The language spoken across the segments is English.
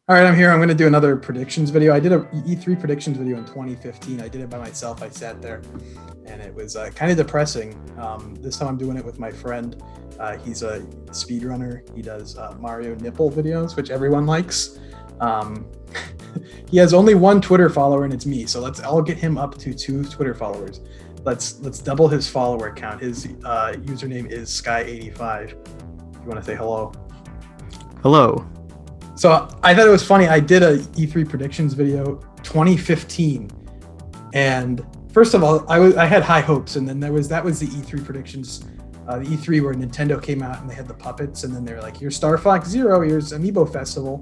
All right, I'm here. I'm going to do another predictions video. I did a E3 predictions video in 2015. I did it by myself. I sat there, and it was kind of depressing. This time I'm doing it with my friend. He's a speedrunner. He does Mario nipple videos, which everyone likes. He has only one Twitter follower, and it's me. So let's all get him up to 2 Twitter followers. Let's double his follower count. His username is Sky85. You want to say hello? Hello. So I thought it was funny. I did a E3 predictions video 2015, and first of all, I had high hopes, and then that was the E3 predictions, the E3 where Nintendo came out and they had the puppets, and then they're like, "Here's Star Fox Zero, here's Amiibo Festival."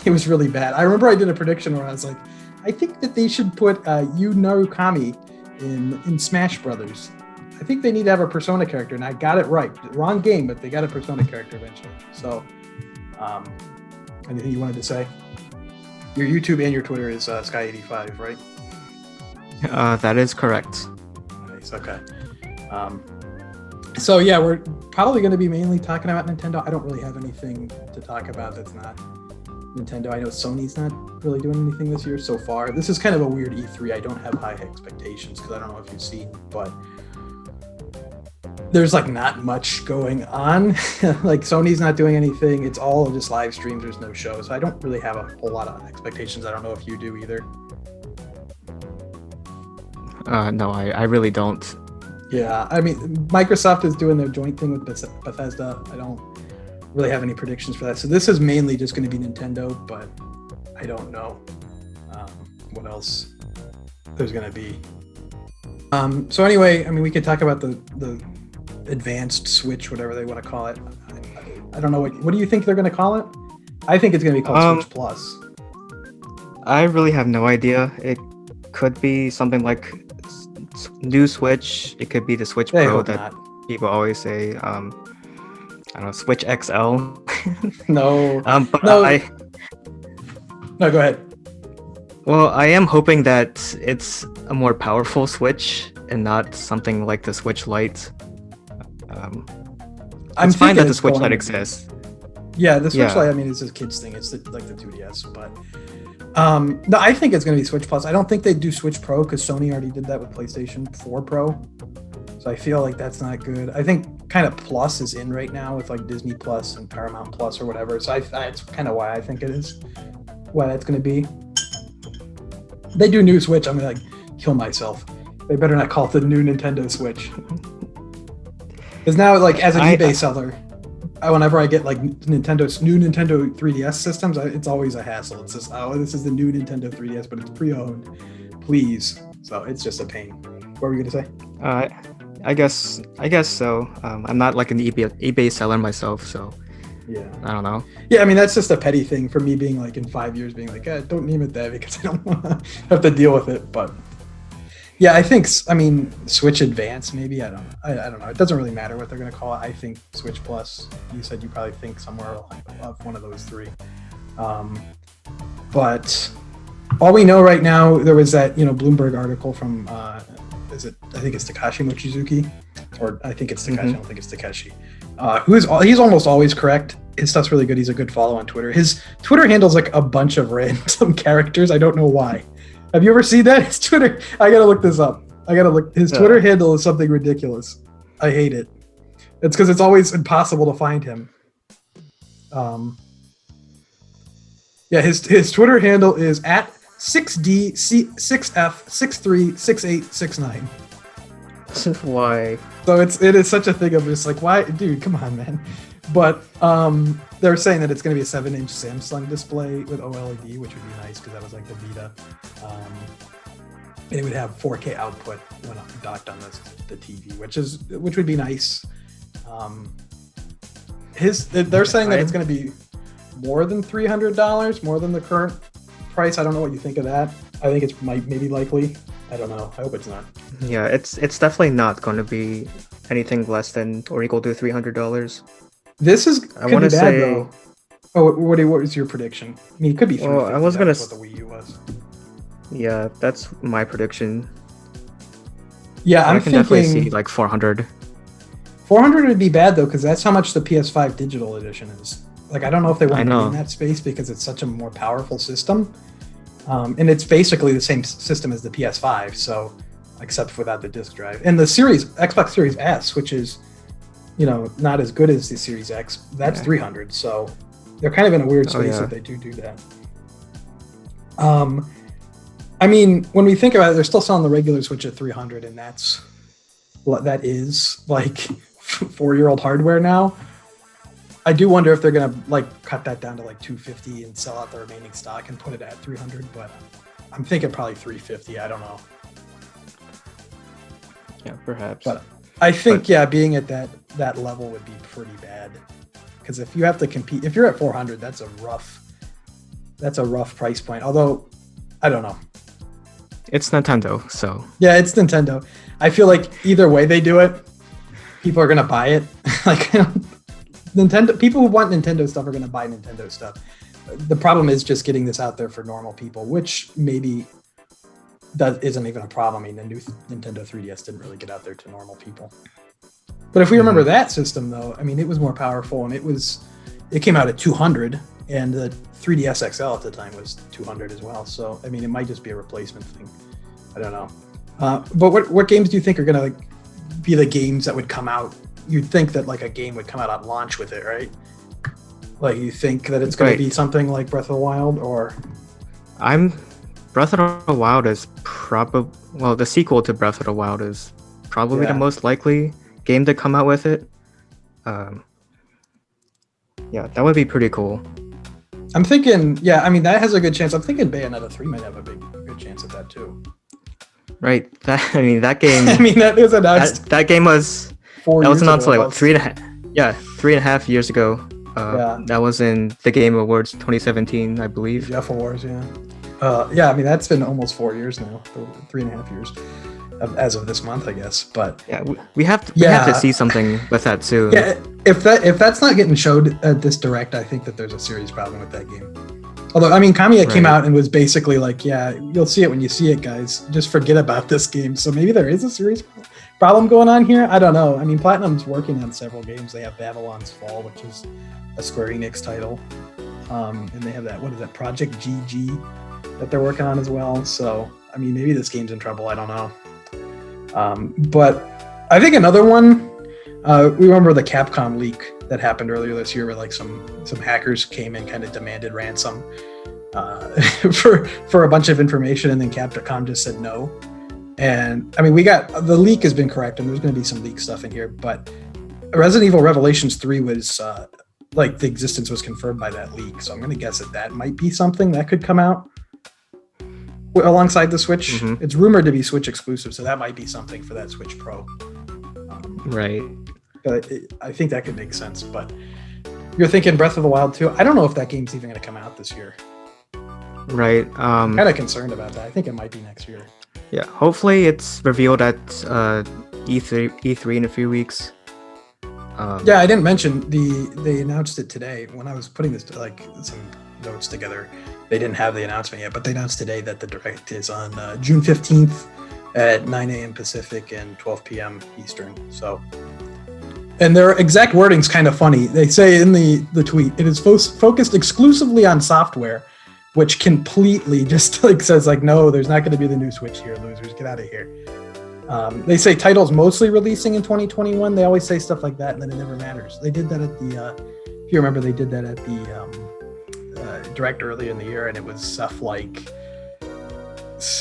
It was really bad. I remember I did a prediction where I was like, "I think that they should put Yu Narukami in Smash Brothers. I think they need to have a Persona character," and I got it right. Wrong game, but they got a Persona character eventually. So. Anything you wanted to say? Your YouTube and your Twitter is Sky85, right? That is correct. Nice. Okay. So yeah, we're probably going to be mainly talking about Nintendo. I don't really have anything to talk about that's not Nintendo. I know Sony's not really doing anything this year so far. This is kind of a weird E3. I don't have high expectations because I don't know if you've seen, but there's like not much going on. Like Sony's not doing anything. It's all just live streams. There's no shows. So I don't really have a whole lot of expectations. I don't know if you do either. No, I really don't. Yeah, I mean, Microsoft is doing their joint thing with Bethesda. I don't really have any predictions for that. So this is mainly just going to be Nintendo, but I don't know what else there's going to be. So anyway, I mean, we could talk about the advanced Switch, whatever they want to call it. I don't know what do you think they're going to call it? I think it's going to be called Switch Plus. I really have no idea. It could be something like new Switch. It could be the Switch Pro that people always say. I don't know, Switch XL. No. But no. No, go ahead. Well, I am hoping that it's a more powerful Switch and not something like the Switch Lite. It's fine that the Switch Lite exists. Yeah, the Switch Lite, I mean, it's a kid's thing. It's like the 2DS, but no, I think it's going to be Switch Plus. I don't think they'd do Switch Pro because Sony already did that with PlayStation 4 Pro. So I feel like that's not good. I think kind of Plus is in right now with like Disney Plus and Paramount Plus or whatever. So it's kind of why I think it is, why that's going to be. They do new Switch, I'm going to like kill myself. They better not call it the new Nintendo Switch. Because now, like, as an eBay seller, whenever I get like new Nintendo 3DS systems, it's always a hassle. It's just, oh, this is the new Nintendo 3DS, but it's pre-owned. Please. So it's just a pain. What were you gonna say? I guess so. I'm not like an eBay seller myself, so yeah, I don't know. Yeah, I mean that's just a petty thing for me being like in 5 years being like, don't name it that because I don't want to have to deal with it. But yeah, I mean Switch Advance maybe. I don't know. It doesn't really matter what they're gonna call it. I think Switch Plus. You said you probably think somewhere of one of those three. But all we know right now, there was that Bloomberg article from I think it's Takashi Mochizuki, or I think it's Takashi. I don't think it's Takeshi. He's almost always correct. His stuff's really good. He's a good follow on Twitter. His Twitter handle's like a bunch of random characters. I don't know why. Have you ever seen that? His Twitter. I gotta look this up. His Twitter handle is something ridiculous. I hate it. It's because it's always impossible to find him. Yeah, his Twitter handle is at 6D6F636869. Why? So it is such a thing of just like, why, dude, come on, man. But they're saying that it's going to be a 7-inch Samsung display with OLED, which would be nice because that was like the Vita. And it would have 4K output when docked on the TV, which would be nice. They're saying that it's going to be more than $300, more than the current price. I don't know what you think of that. I think it's maybe likely. I don't know. I hope it's not. Yeah, it's definitely not going to be anything less than or equal to $300. This could be bad though. Oh, what was your prediction? I mean, it could be. Well, I was gonna. What the Wii U was. Yeah, that's my prediction. Yeah, I can definitely see like 400. 400 would be bad though, because that's how much the PS5 digital edition is. Like, I don't know if they want I to be know. in that space because it's such a more powerful system. And it's basically the same system as the PS5, so except without the disk drive. And the Xbox Series S, which is, you know, not as good as the Series X, that's 300. So they're kind of in a weird space if they do that. I mean, when we think about it, they're still selling the regular Switch at 300, and that's what that is, like 4-year-old hardware now. I do wonder if they're gonna like cut that down to like 250 and sell out the remaining stock and put it at 300, but I'm thinking probably 350. I don't know. Yeah, perhaps. But I think being at that level would be pretty bad, because if you have to compete, if you're at 400, that's a rough price point. Although I don't know. It's Nintendo, so yeah, it's Nintendo. I feel like either way they do it, people are gonna buy it. Like Nintendo, people who want Nintendo stuff are gonna buy Nintendo stuff. The problem is just getting this out there for normal people, which maybe isn't even a problem. I mean, the new Nintendo 3DS didn't really get out there to normal people. But if we remember that system, though, I mean, it was more powerful, and it came out at 200, and the 3DS XL at the time was 200 as well. So I mean, it might just be a replacement thing. I don't know. But what games do you think are gonna like be the games that would come out? You'd think that like a game would come out at launch with it, right? Like, you think that it's going to be something like Breath of the Wild, or? Breath of the Wild is the sequel to Breath of the Wild is probably the most likely game to come out with it. Yeah, that would be pretty cool. I'm thinking, I mean, that has a good chance. I'm thinking Bayonetta 3 might have a good chance at that too. Right. That game. I mean, that was announced. That game was 4 years that was announced ago, like 3.5 years ago. That was in the Game Awards 2017, I believe. Jeff Awards, I mean, that's been almost 4 years now, 3.5 years, as of this month, I guess. But yeah, we have to see something with that soon. Yeah, if that's not getting showed at this direct, I think that there's a serious problem with that game. Although, I mean, Kamiya came out and was basically like, you'll see it when you see it, guys. Just forget about this game. So maybe there is a serious problem going on here. I don't know. I mean, Platinum's working on several games. They have Babylon's Fall, which is a Square Enix title. And they have that Project GG that they're working on as well. So, I mean, maybe this game's in trouble. I don't know. But I think another one, we remember the Capcom leak that happened earlier this year, where like some hackers came and kind of demanded ransom for a bunch of information, and then Capcom just said no. And I mean, the leak has been correct, and there's going to be some leak stuff in here, but Resident Evil Revelations 3 was like the existence was confirmed by that leak. So I'm going to guess that might be something that could come out alongside the Switch. Mm-hmm. It's rumored to be Switch exclusive, so that might be something for that Switch Pro. Right. But I think that could make sense. But you're thinking Breath of the Wild 2. I don't know if that game's even going to come out this year. Right. I'm kind of concerned about that. I think it might be next year. Yeah. Hopefully it's revealed at E3 in a few weeks. I didn't mention they announced it today when I was putting this like some notes together. They didn't have the announcement yet, but they announced today that the direct is on June 15th at 9 a.m. Pacific and 12 p.m. Eastern. So, and their exact wording's kind of funny. They say in the tweet, it is focused exclusively on software, which completely just like says like, no, there's not going to be the new Switch here, losers. Get out of here. They say titles mostly releasing in 2021. They always say stuff like that, and then it never matters. They did that at the, if you remember, they did that at the direct earlier in the year, and it was stuff like,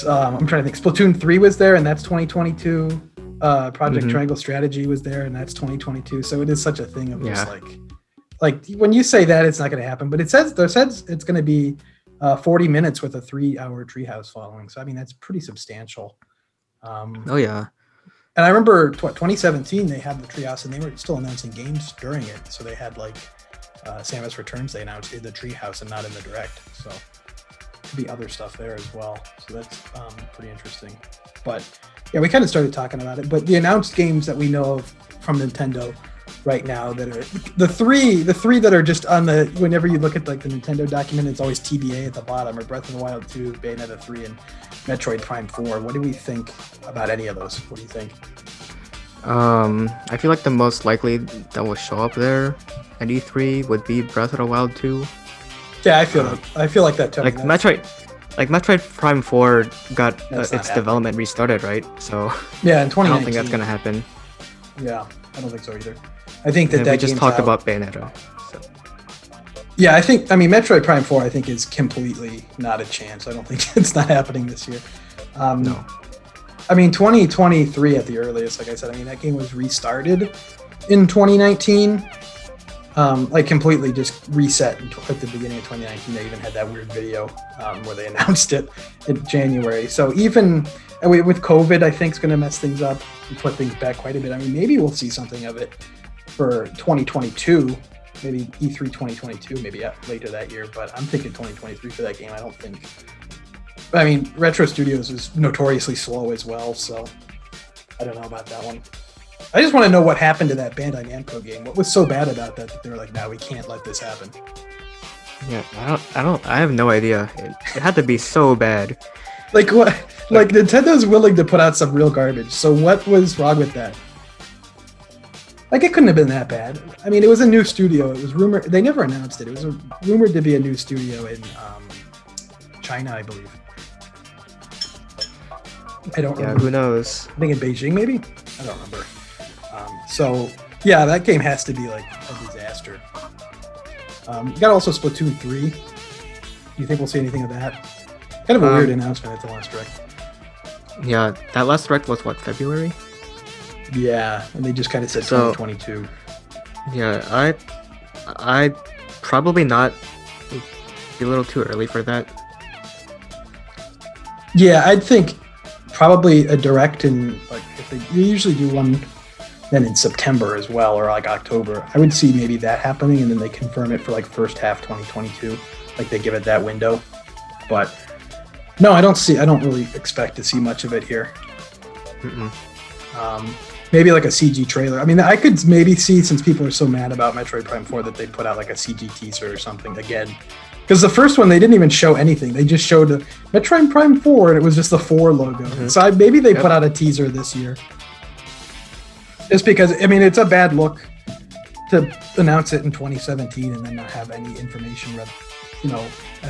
I'm trying to think, Splatoon 3 was there, and that's 2022. Project Triangle Strategy was there, and that's 2022. So it is such a thing of just like when you say that, it's not going to happen. But it says it's going to be 40 minutes with a 3-hour Treehouse following. So I mean, that's pretty substantial. And I remember 2017 they had the Treehouse, and they were still announcing games during it. So they had like Samus Returns, they announced in the Treehouse and not in the direct. So could be other stuff there as well. So that's pretty interesting. But yeah, we kind of started talking about it. But the announced games that we know of from Nintendo right now that are the three that are just on the, whenever you look at like the Nintendo document, it's always TBA at the bottom, or Breath of the Wild 2, Bayonetta 3, and Metroid Prime 4. What do we think about any of those? What do you think? I feel like the most likely that will show up there at E3 would be Breath of the Wild 2. Yeah, I feel like that too. Like Metroid Prime 4 got its development restarted, right? So yeah, in 2019. I don't think that's gonna happen. Yeah, I don't think so either. I think that we just talked about Bayonetta. So. Yeah, I mean, Metroid Prime 4, I think, is completely not a chance. I don't think it's not happening this year. No. I mean, 2023 at the earliest, like I said. I mean, that game was restarted in 2019. Like completely just reset at the beginning of 2019. They even had that weird video where they announced it in January. So even with COVID, I think it's going to mess things up and put things back quite a bit. I mean, maybe we'll see something of it for 2022, maybe E3 2022, maybe later that year. But I'm thinking 2023 for that game. I don't think. I mean, Retro Studios is notoriously slow as well, so I don't know about that one. I just want to know what happened to that Bandai Namco game. What was so bad about that they were like, "No, we can't let this happen." Yeah, I have no idea. It had to be so bad. Like what? Like Nintendo's willing to put out some real garbage. So what was wrong with that? Like it couldn't have been that bad. I mean, it was a new studio. It was rumored. They never announced it. It was rumored to be a new studio in China, I believe. I don't remember. Who knows? I think in Beijing, maybe? I don't remember. So, yeah, that game has to be like a disaster. You got also Splatoon 3. Do you think we'll see anything of that? Kind of a weird announcement at the last direct. Yeah, that last direct was what, February? Yeah, and they just kind of said 2022. Yeah, I probably not. Be a little too early for that. Yeah, I'd think probably a direct in like if they usually do one then in September as well or like October. I would see maybe that happening and then they confirm it for like first half 2022. Like they give it that window. But no, I don't really expect to see much of it here. Maybe like a CG trailer. I mean, I could maybe see, since people are so mad about Metroid Prime 4, that they put out like a CG teaser or something again. Because the first one, they didn't even show anything. They just showed Metroid Prime 4, and it was just the 4 logo. So maybe they put out a teaser this year. Just because, I mean, it's a bad look to announce it in 2017 and then not have any information, at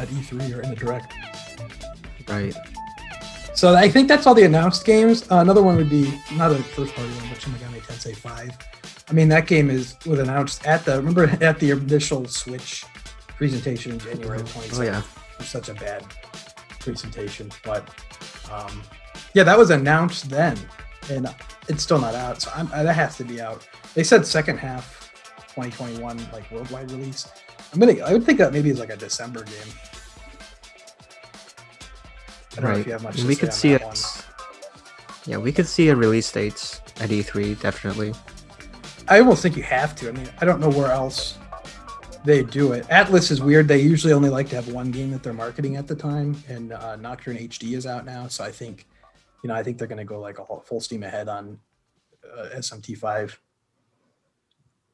E3 or in the Direct. Right. So I think that's all the announced games. Another one would be, not a first-party one, but Shin Megami Tensei 5. I mean, that game was announced at the initial Switch presentation in January of 2017. Oh, yeah. It was such a bad presentation. But, yeah, that was announced then, and it's still not out. So that has to be out. They said second half 2021, like, worldwide release. I would think that maybe is like a December game. I don't know if you have much to we say could on see that it. one. Yeah, we could see a release date at E3, definitely. I almost think you have to. I mean, I don't know where else they do it. ATLUS is weird. They usually only like to have one game that they're marketing at the time, and Nocturne HD is out now. So I think they're going to go like a full steam ahead on SMT5.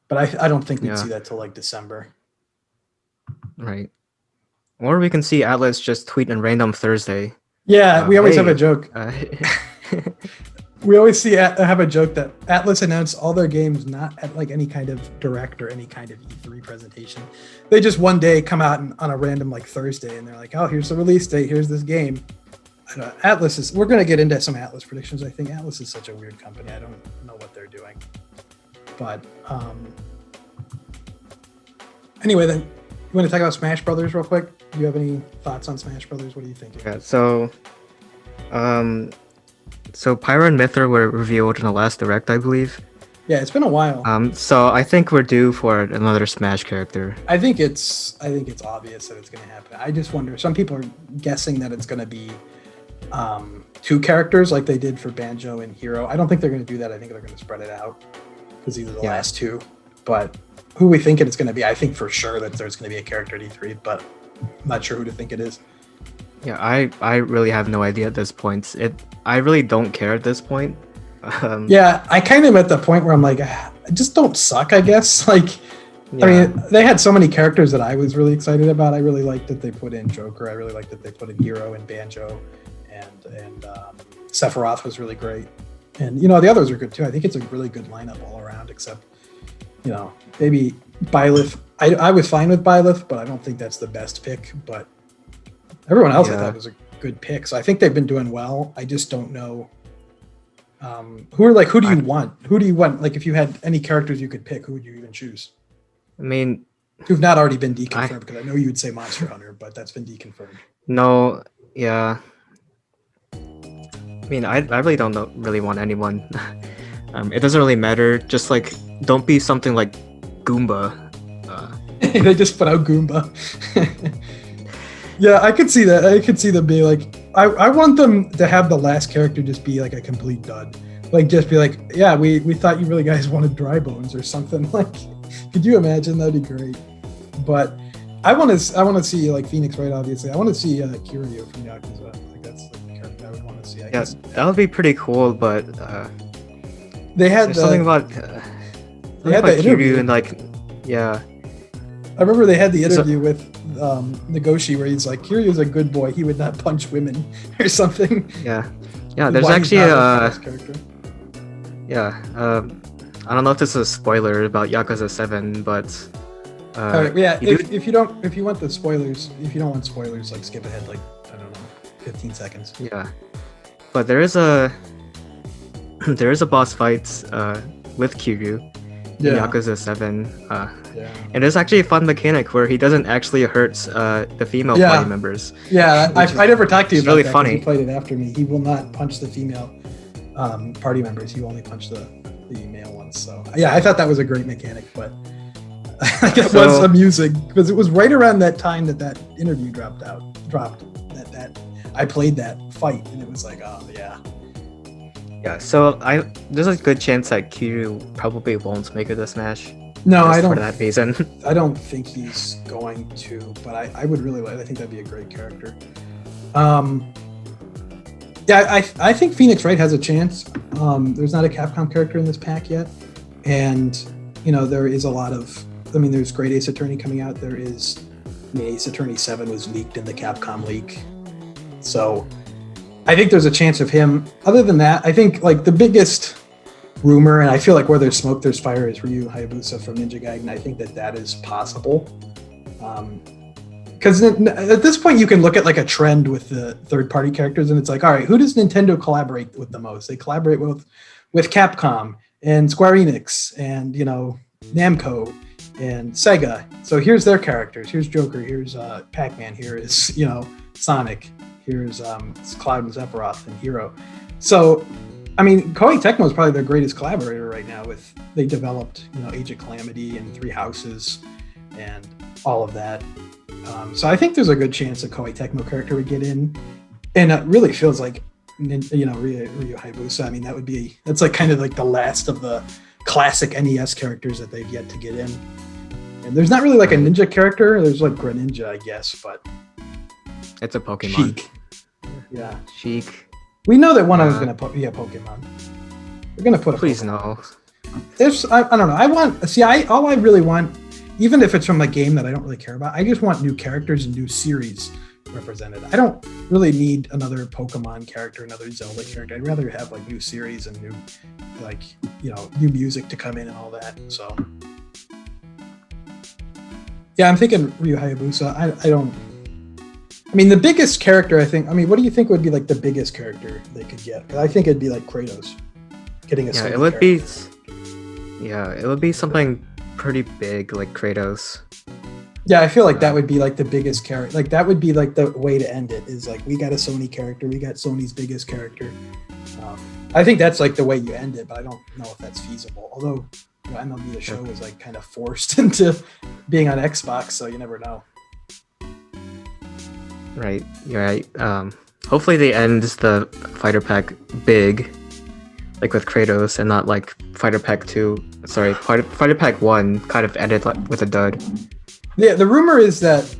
But I don't think we'd see that till like December. Right. Or we can see ATLUS just tweet on random Thursday. Yeah, we always have a joke. We always have a joke that ATLUS announced all their games not at like any kind of direct or any kind of E3 presentation. They just one day come out on a random like Thursday and they're like, oh, here's the release date. Here's this game. We're going to get into some ATLUS predictions. I think ATLUS is such a weird company. I don't know what they're doing. But anyway, then you want to talk about Smash Brothers real quick? Do you have any thoughts on Smash Brothers? What are you thinking? Yeah, so Pyra and Mythra were revealed in the last direct, I believe. Yeah, it's been a while. So I think we're due for another Smash character. I think it's obvious that it's going to happen. I just wonder. Some people are guessing that it's going to be 2 characters like they did for Banjo and Hero. I don't think they're going to do that. I think they're going to spread it out because these are the last 2. But who we think it's going to be, I think for sure that there's going to be a character at E3, but I'm not sure who to think it is. Yeah, I really have no idea at this point. I really don't care at this point. Yeah, I kind of at the point where I'm like, just don't suck, I guess. Like, yeah. I mean, they had so many characters that I was really excited about. I really liked that they put in Joker. I really liked that they put in Hero and Banjo, and Sephiroth was really great. And the others are good too. I think it's a really good lineup all around, except maybe Byleth. I was fine with Byleth, but I don't think that's the best pick. But everyone else I thought was a good pick. So I think they've been doing well. I just don't know who do you want? Who do you want? Like, if you had any characters you could pick, who would you even choose? I mean, who've not already been deconfirmed, because I know you would say Monster Hunter, but that's been deconfirmed. No, yeah. I mean, I really don't really want anyone. It doesn't really matter. Just like, don't be something like Goomba. They just put out Goomba. Yeah, I could see that. I could see them being like, I want them to have the last character just be like a complete dud. Like, just be like, yeah, we thought you really guys wanted Dry Bones or something. Like, could you imagine? That'd be great. But I want to see like Phoenix Wright. Obviously, I want to see Kiryu from Yakuza. Like, that's like the character I would want to see. I guess that would be pretty cool. But they had something about they had the interview and like, yeah. I remember they had the interview with Nagoshi where he's like, Kiryu's a good boy. He would not punch women or something. Yeah. There's actually character. Yeah. I don't know if this is a spoiler about Yakuza 7, but yeah. If you want the spoilers, if you don't want spoilers, like skip ahead like, I don't know, 15 seconds. Yeah. But there is a boss fight with Kiryu in Yakuza 7. And there's actually a fun mechanic where he doesn't actually hurt the female party members. Yeah, I never talked to you about really that. Funny. He played it after me. He will not punch the female party members. He will only punch the male ones. So yeah, I thought that was a great mechanic, but it was amusing because it was right around that time that interview dropped. That I played that fight, and it was like, oh yeah. Yeah, so there's a good chance that Kiryu probably won't make it to Smash. No, I don't. For that reason. I don't think he's going to, but I would really like. I think that'd be a great character. Yeah, I think Phoenix Wright has a chance. There's not a Capcom character in this pack yet, and there is a lot of. I mean, there's Great Ace Attorney coming out. There is Ace Attorney 7 was leaked in the Capcom leak, so I think there's a chance of him. Other than that, I think like the biggest rumor, and I feel like where there's smoke, there's fire, is Ryu Hayabusa from Ninja Gaiden. I think that is possible. Because at this point, you can look at like a trend with the third-party characters, and it's like, all right, who does Nintendo collaborate with the most? They collaborate with Capcom and Square Enix and Namco and Sega. So here's their characters. Here's Joker. Here's Pac-Man. Here is Sonic. Here's Cloud and Sephiroth and Hero. So I mean, Koei Tecmo is probably their greatest collaborator right now. They developed Age of Calamity and Three Houses and all of that. So I think there's a good chance a Koei Tecmo character would get in, and it really feels like Ryu Hayabusa. I mean, that's like kind of like the last of the classic NES characters that they've yet to get in. And there's not really like a ninja character. There's like Greninja, I guess, but it's a Pokemon. Sheik. Yeah, Sheik. We know that one of them is going to be a Pokemon. We're going to put a Please Pokemon. no. I don't know. All I really want, even if it's from a game that I don't really care about, I just want new characters and new series represented. I don't really need another Pokemon character, another Zelda character. I'd rather have like new series and new music to come in and all that. So yeah, I'm thinking Ryu Hayabusa. I mean, the biggest character, what do you think would be like the biggest character they could get? Because I think it'd be like Kratos getting a Sony character. It would be something pretty big like Kratos. Yeah, I feel like that would be like the biggest character. Like that would be like the way to end it, is like, we got a Sony character, we got Sony's biggest character. I think that's like the way you end it, but I don't know if that's feasible. Although MLB The Show was like kind of forced into being on Xbox, so you never know. Right, you're right. Hopefully they end the fighter pack big, like with Kratos, and not like fighter pack 2. Sorry, fighter pack 1 kind of ended with a dud. Yeah, the rumor is that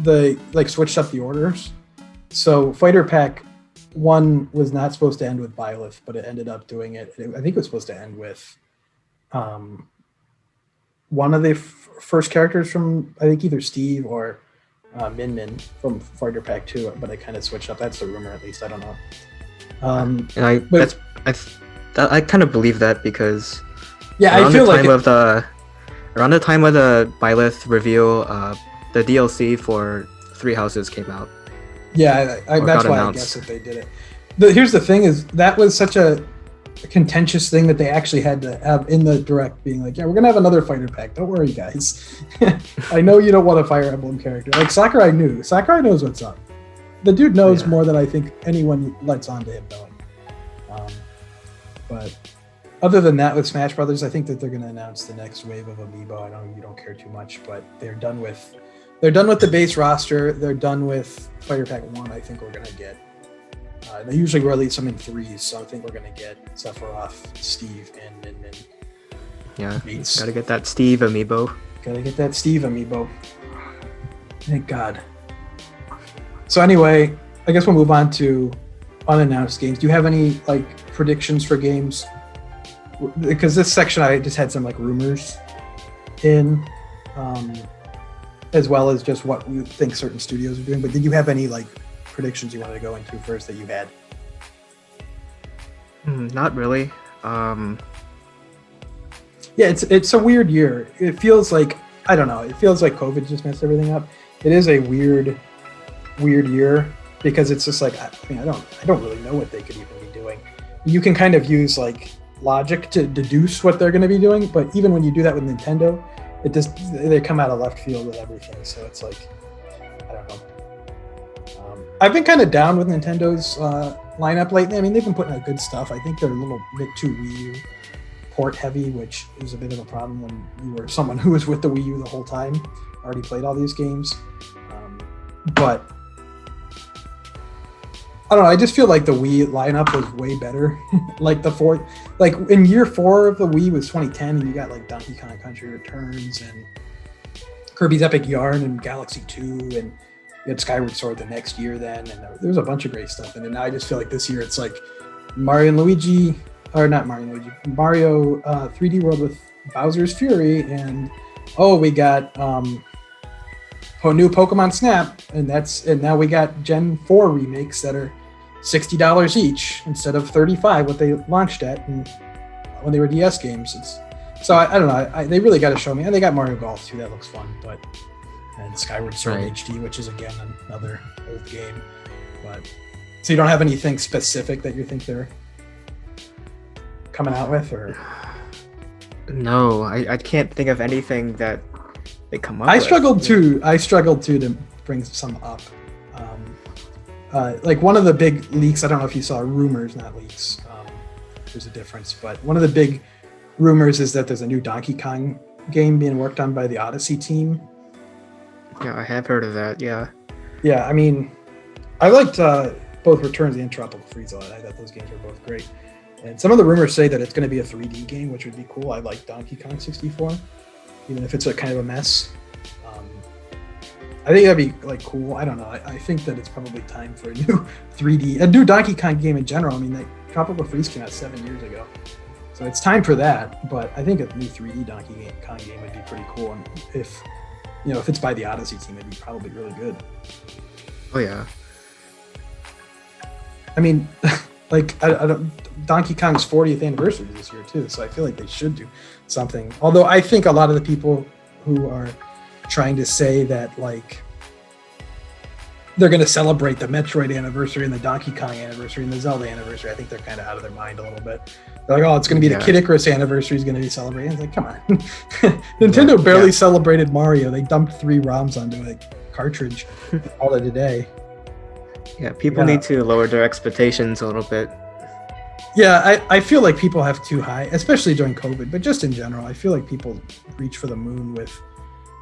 they like switched up the orders. So fighter pack 1 was not supposed to end with Byleth, but it ended up doing it. I think it was supposed to end with one of the first characters from, I think, either Steve or Min Min from Fighter Pack 2, but I kind of switched up. That's the rumor, at least. I don't know. I kind of believe that because Yeah, I feel like around the time of the Byleth reveal, the DLC for Three Houses came out. Yeah, that's why I guess that they did it. Here's the thing: is that was such a contentious thing that they actually had to have in the direct, being like, "Yeah, we're gonna have another fighter pack. Don't worry, guys. I know you don't want a Fire Emblem character." Like Sakurai knew. Sakurai knows what's up. The dude knows more than I think anyone lets on to him knowing. But other than that, with Smash Brothers, I think that they're going to announce the next wave of Amiibo. I know you don't care too much, but they're done with the base roster. They're done with Fighter Pack 1. I think we're going to get. They usually release them in threes, so I think we're going to get Sephiroth, Steve, and Min Min. Yeah, gotta get that Steve Amiibo. Gotta get that Steve Amiibo. Thank God. So anyway, I guess we'll move on to unannounced games. Do you have any like predictions for games? Because this section I just had some like rumors in, as well as just what we think certain studios are doing. But did you have any like predictions you wanted to go into first that you had? Not really. Yeah, it's a weird year. It feels like, I don't know, it feels like COVID just messed everything up. It is a weird year because it's just like, I don't really know what they could even be doing. You can kind of use like logic to deduce what they're going to be doing, but even when you do that with Nintendo, they come out of left field with everything. So it's like, I don't know. I've been kind of down with Nintendo's lineup lately. I mean, they've been putting out good stuff. I think they're a little bit too Wii U port heavy, which is a bit of a problem when you were someone who was with the Wii U the whole time, already played all these games. But I don't know. I just feel like the Wii lineup was way better. Like in year 4 of the Wii was 2010, and you got like Donkey Kong Country Returns and Kirby's Epic Yarn and Galaxy 2, and you had Skyward Sword the next year then, and there was a bunch of great stuff. And then I just feel like this year it's like Mario 3D World with Bowser's Fury, and we got new Pokemon Snap, and now we got Gen 4 remakes that are $60 each instead of $35 what they launched at and when they were DS games. So I don't know. They really got to show me, and they got Mario Golf too. That looks fun, and Skyward Sword HD, which is again another old game. But so you don't have anything specific that you think they're coming out with, or? No, I can't think of anything that they come up with. I struggled to bring some up. Like one of the big leaks, I don't know if you saw rumors, not leaks. There's a difference, but one of the big rumors is that there's a new Donkey Kong game being worked on by the Odyssey team. Yeah, I have heard of that. Yeah. Yeah, I mean, I liked both Returns and Tropical Freeze. I thought those games were both great. And some of the rumors say that it's going to be a 3D game, which would be cool. I like Donkey Kong 64, even if it's a kind of a mess. I think that'd be like cool. I don't know. I think that it's probably time for a new Donkey Kong game in general. I mean, Tropical Freeze came out 7 years ago, so it's time for that. But I think a new 3D Donkey Kong game would be pretty cool. And if it's by the Odyssey team, it'd be probably really good. Oh yeah. I mean, like Donkey Kong's 40th anniversary this year too, so I feel like they should do something. Although I think a lot of the people who are trying to say that like they're going to celebrate the Metroid anniversary and the Donkey Kong anniversary and the Zelda anniversary, I think they're kind of out of their mind a little bit. They're like, it's going to be the Kid Icarus anniversary is going to be celebrated. It's like, come on. Nintendo barely celebrated Mario. They dumped 3 ROMs onto a cartridge all of the day. Yeah, people need to lower their expectations a little bit. Yeah, I feel like people have too high, especially during COVID, but just in general, I feel like people reach for the moon with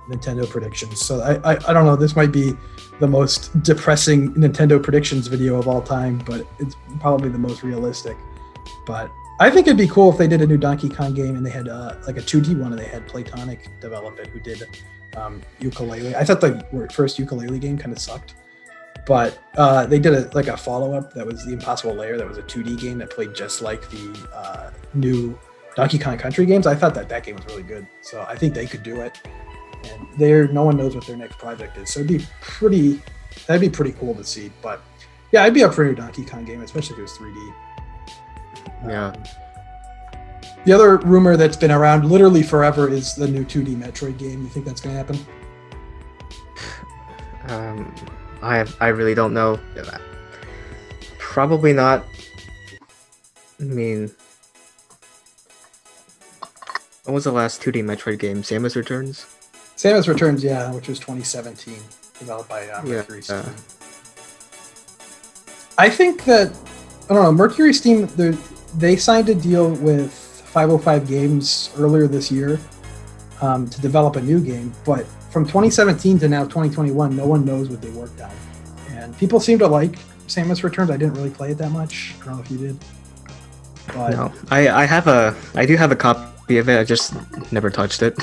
Nintendo predictions. So I don't know, this might be the most depressing Nintendo predictions video of all time, but it's probably the most realistic. But I think it'd be cool if they did a new Donkey Kong game and they had like a 2D one, and they had Playtonic develop it, who did Yooka-Laylee. I thought the first Yooka-Laylee game kind of sucked, but they did a follow-up that was the Impossible Lair, that was a 2D game that played just like the new Donkey Kong Country games. I thought that game was really good, so I think they could do it. And no one knows what their next project is, so that'd be pretty cool to see. But yeah, I'd be up for a new Donkey Kong game, especially if it was 3D. Yeah. The other rumor that's been around literally forever is the new 2D Metroid game. You think that's going to happen? I really don't know. Probably not. I mean, what was the last 2D Metroid game? Samus Returns? Samus Returns, yeah, which was 2017, developed by Mercury Steam. I think that, I don't know, Mercury Steam, they signed a deal with 505 Games earlier this year to develop a new game, but from 2017 to now 2021, no one knows what they worked on. And people seem to like Samus Returns. I didn't really play it that much. I don't know if you did. But no, I do have a copy of it. I just never touched it.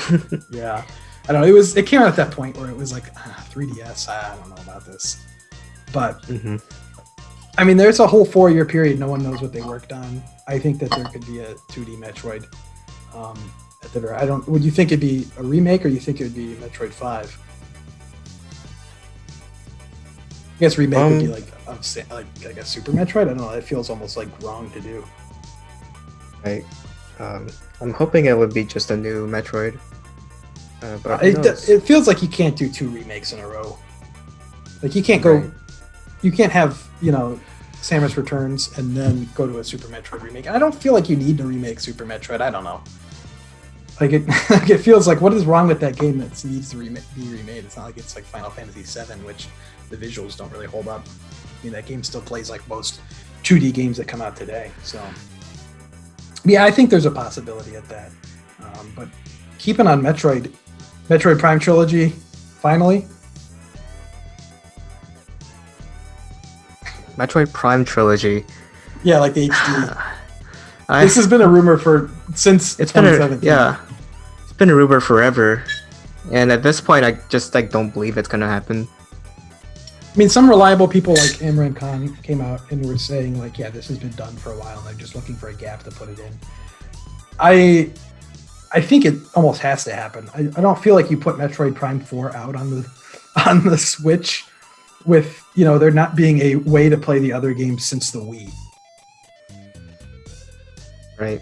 Yeah, I don't know. It came out at that point where it was like 3DS. I don't know about this, but I mean, there's a whole 4-year period. No one knows what they worked on. I think that there could be a 2D Metroid. Would you think it'd be a remake, or you think it would be Metroid 5? I guess remake would be like a Super Metroid. I don't know. It feels almost like wrong to do. Right. I'm hoping it would be just a new Metroid. But it feels like you can't do 2 remakes in a row. Like you can't go, you can't have Samus Returns and then go to a Super Metroid remake. I don't feel like you need to remake Super Metroid. I don't know. Like it feels like, what is wrong with that game that needs to be remade? It's not like it's like Final Fantasy VII, which the visuals don't really hold up. I mean, that game still plays like most 2D games that come out today. So, yeah, I think there's a possibility at that. But keeping on Metroid Prime Trilogy, finally. Metroid Prime Trilogy. Yeah, like the HD. This has been a rumor since 2017. It's been a rumor forever, and at this point, I just don't believe it's gonna happen. I mean, some reliable people like Imran Khan came out and were saying like, yeah, this has been done for a while, and they're just looking for a gap to put it in. I think it almost has to happen. I don't feel like you put Metroid Prime 4 out on the Switch with there not being a way to play the other games since the Wii. Right.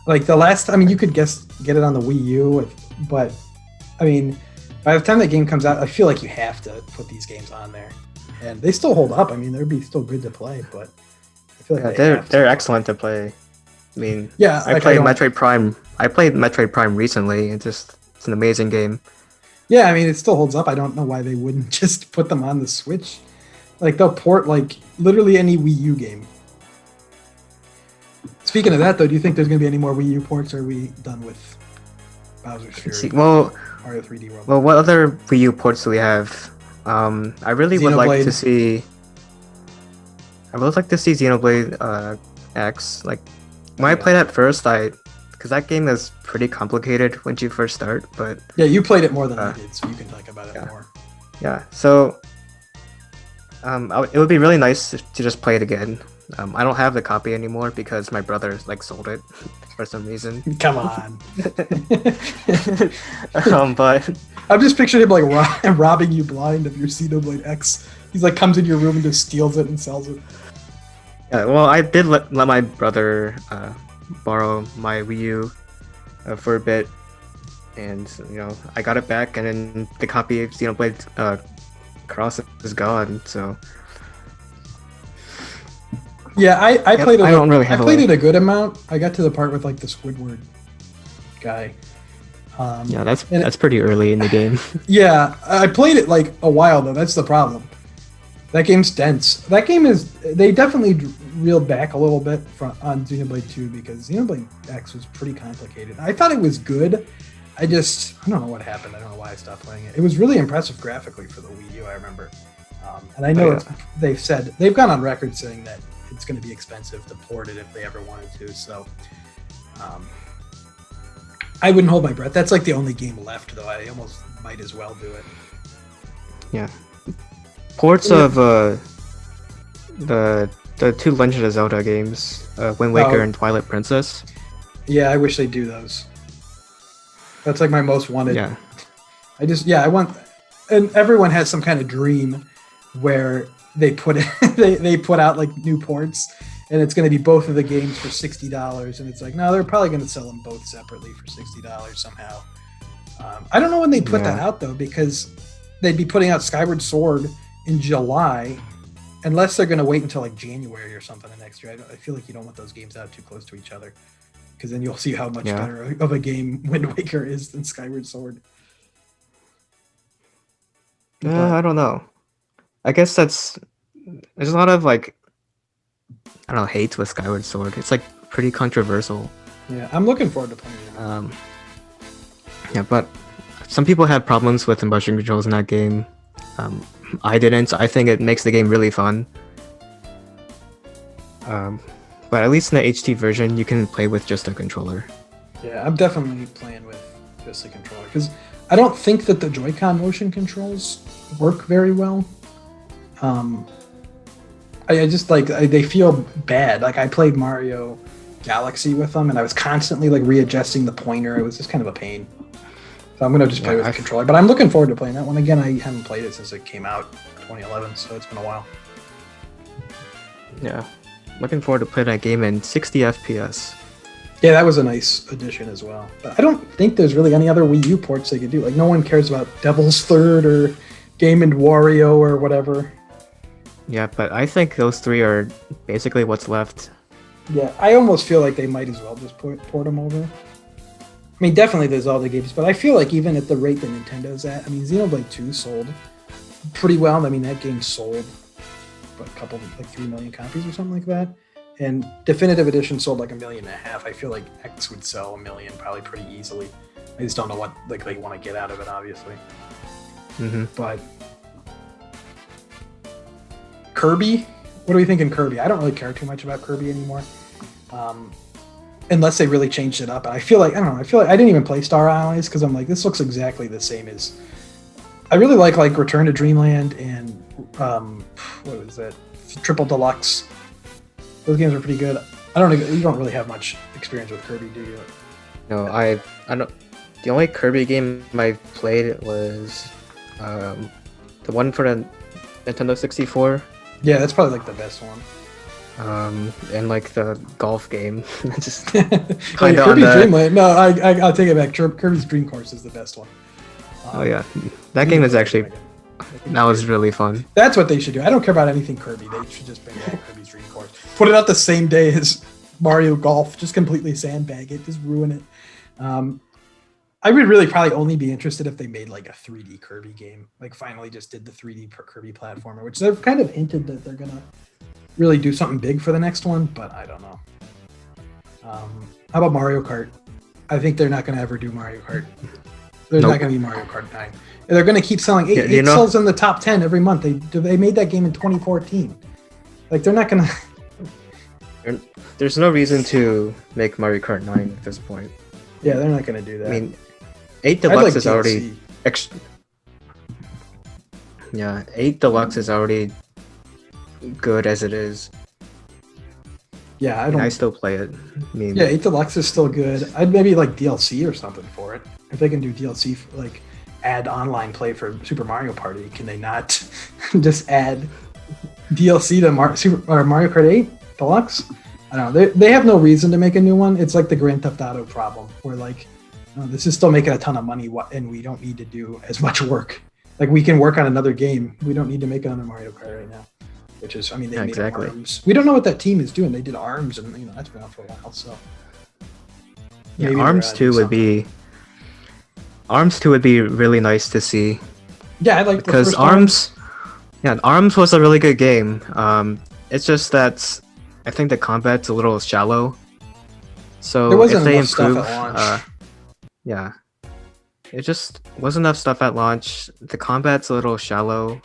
Like the last, I mean, you could get it on the Wii U, but I mean, by the time that game comes out, I feel like you have to put these games on there, and they still hold up. I mean, they'd be still good to play, but I feel like they're excellent to play. I mean, yeah, I played Metroid Prime. I played Metroid Prime recently. It's an amazing game. Yeah, I mean, it still holds up. I don't know why they wouldn't just put them on the Switch. Like they'll port like literally any Wii U game. Speaking of that, though, do you think there's going to be any more Wii U ports, or are we done with Bowser's Fury? Mario 3D World? Well, what other Wii U ports do we have? I really would like to see. I would like to see Xenoblade X. Like when I played it first, because that game is pretty complicated when you first start. But yeah, you played it more than I did, so you can talk about it more. Yeah, so it would be really nice to just play it again. I don't have the copy anymore because my brother sold it for some reason. Come on. But I'm just picturing him robbing you blind of your Xenoblade X. He's comes in your room and just steals it and sells it. Yeah, well, I did let my brother borrow my Wii U for a bit, and I got it back, and then the copy of Xenoblade Cross is gone. So. Yeah, I played it. I played it a good amount. I got to the part with the Squidward guy. Yeah, that's pretty early in the game. Yeah, I played it a while though. That's the problem. That game's dense. That game they definitely reeled back a little bit on Xenoblade 2 because Xenoblade X was pretty complicated. I thought it was good. I don't know what happened. I don't know why I stopped playing it. It was really impressive graphically for the Wii U, I remember. And I know they've gone on record saying that it's going to be expensive to port it if they ever wanted to. So I wouldn't hold my breath. That's the only game left, though. I almost might as well do it. Yeah. Ports of the two Legend of Zelda games, Wind Waker and Twilight Princess. Yeah, I wish they'd do those. That's my most wanted. Yeah. I want, and everyone has some kind of dream where they put it, they put out new ports, and it's going to be both of the games for $60. And it's like, no, they're probably going to sell them both separately for $60 somehow. I don't know when they put that out though, because they'd be putting out Skyward Sword in July, unless they're going to wait until like January or something the next year. I feel like you don't want those games out too close to each other, because then you'll see how much better of a game Wind Waker is than Skyward Sword. I don't know. I guess there's a lot of like, I don't know, hate with Skyward Sword. It's like pretty controversial. Yeah, I'm looking forward to playing it. Yeah, but some people had problems with the motion controls in that game. I didn't. I think it makes the game really fun. But at least in the HD version, you can play with just a controller. Yeah, I'm definitely playing with just a controller, because I don't think that the Joy-Con motion controls work very well. I just they feel bad. Like I played Mario Galaxy with them, and I was constantly like readjusting the pointer. It was just kind of a pain. So I'm gonna just play with the controller. But I'm looking forward to playing that one again. I haven't played it since it came out 2011, so it's been a while. Yeah, looking forward to playing that game in 60 FPS. Yeah, that was a nice addition as well. But I don't think there's really any other Wii U ports they could do. Like no one cares about Devil's Third or Game & Wario or whatever. Yeah, but I think those three are basically what's left. Yeah, I almost feel like they might as well just port them over. I mean, definitely there's all the games, but I feel like even at the rate that Nintendo's at, I mean, Xenoblade 2 sold pretty well. I mean, that game sold a couple, like 3 million copies or something like that. And Definitive Edition sold like 1.5 million. I feel like X would sell 1 million probably pretty easily. I just don't know what like they want to get out of it, obviously. Mm-hmm. But Kirby, what are we thinking Kirby? I don't really care too much about Kirby anymore, unless they really changed it up. And I feel like I didn't even play Star Allies because I'm like, this looks exactly the same as. I really like Return to Dreamland and what is it, Triple Deluxe. Those games are pretty good. You don't really have much experience with Kirby, do you? No, I don't. The only Kirby game I played was the one for the Nintendo 64. Yeah, that's probably like the best one. And like the golf game. Just kind of Kirby's Dreamland. No, I'll take it back. Kirby's Dream Course is the best one. Oh yeah, that game is actually. That was really fun. That's what they should do. I don't care about anything Kirby. They should just bring back Kirby's Dream Course. Put it out the same day as Mario Golf. Just completely sandbag it. Just ruin it. I would really probably only be interested if they made like a 3D Kirby game. Like finally just did the 3D Kirby platformer, which they've kind of hinted that they're gonna really do something big for the next one, but I don't know. How about Mario Kart? I think they're not gonna ever do Mario Kart. There's not gonna be Mario Kart 9. They're gonna keep selling. It sells in the top 10 every month. They made that game in 2014. Like they're not gonna. There's no reason to make Mario Kart 9 at this point. Yeah, they're not gonna do that. I mean, 8 Deluxe is already. 8 Deluxe is already good as it is. Yeah, I still play it. I mean, 8 Deluxe is still good. I'd maybe like DLC or something for it. If they can do DLC, like add online play for Super Mario Party, can they not just add DLC to Mario Kart 8 Deluxe? I don't know. They have no reason to make a new one. It's like the Grand Theft Auto problem, where like, this is still making a ton of money, and we don't need to do as much work. Like we can work on another game. We don't need to make another Mario Kart right now. Which is, I mean, they made ARMS. We don't know what that team is doing. They did ARMS, and that's been out for a while. So yeah, ARMS 2 would be. ARMS 2 would be really nice to see. Yeah, I like because ARMS. Yeah, ARMS was a really good game. It's just that I think the combat's a little shallow. So if they improve, yeah, it just wasn't enough stuff at launch. The combat's a little shallow.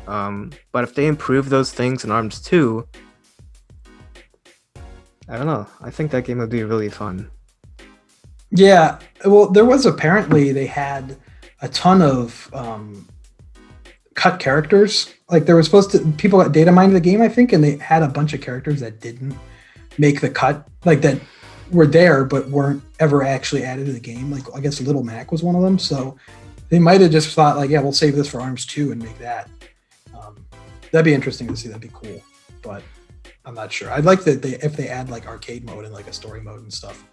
But if they improve those things in ARMS 2, I don't know. I think that game would be really fun. Yeah, well, there was apparently they had a ton of cut characters. Like there was supposed to, people got data mined the game, I think, and they had a bunch of characters that didn't make the cut, like that were there but weren't ever actually added to the game. Like I guess Little Mac was one of them. So they might have just thought like, yeah, we'll save this for ARMS 2 and make that. That'd be interesting to see. That'd be cool. But I'm not sure. I'd like that if they add like arcade mode and like a story mode and stuff.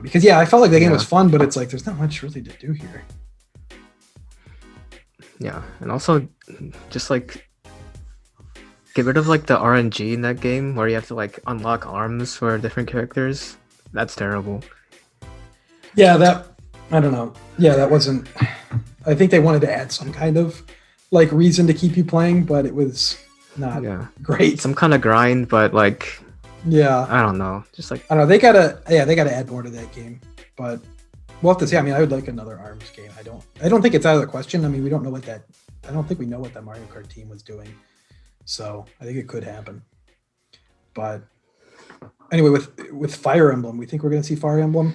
Because I felt like the game was fun, but it's like there's not much really to do here. Yeah, and also just like get rid of like the RNG in that game where you have to like unlock arms for different characters. That's terrible. Yeah, I don't know. Yeah, that wasn't. I think they wanted to add some kind of like reason to keep you playing, but it was not great. Some kind of grind, but like I don't know. Just like I don't know. They gotta add more to that game, but we'll have to see. I mean, I would like another ARMS game. I don't think it's out of the question. I mean, we don't know what that. I don't think we know what that Mario Kart team was doing, so I think it could happen. But anyway, with Fire Emblem, we think we're gonna see Fire Emblem.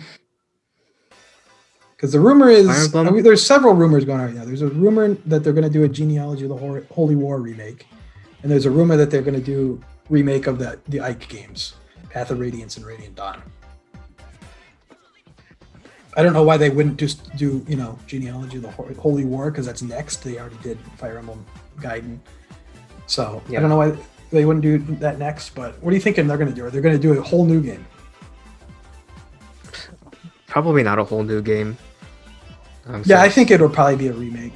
Because the rumor is, there's several rumors going on right now. There's a rumor that they're going to do a Genealogy of the Holy War remake, and there's a rumor that they're going to do remake of the Ike games, Path of Radiance and Radiant Dawn. I don't know why they wouldn't just do Genealogy of the Holy War, because that's next. They already did Fire Emblem Gaiden, so I don't know why they wouldn't do that next. But what are you thinking they're going to do? Are they going to do a whole new game? Probably not a whole new game. I think it'll probably be a remake.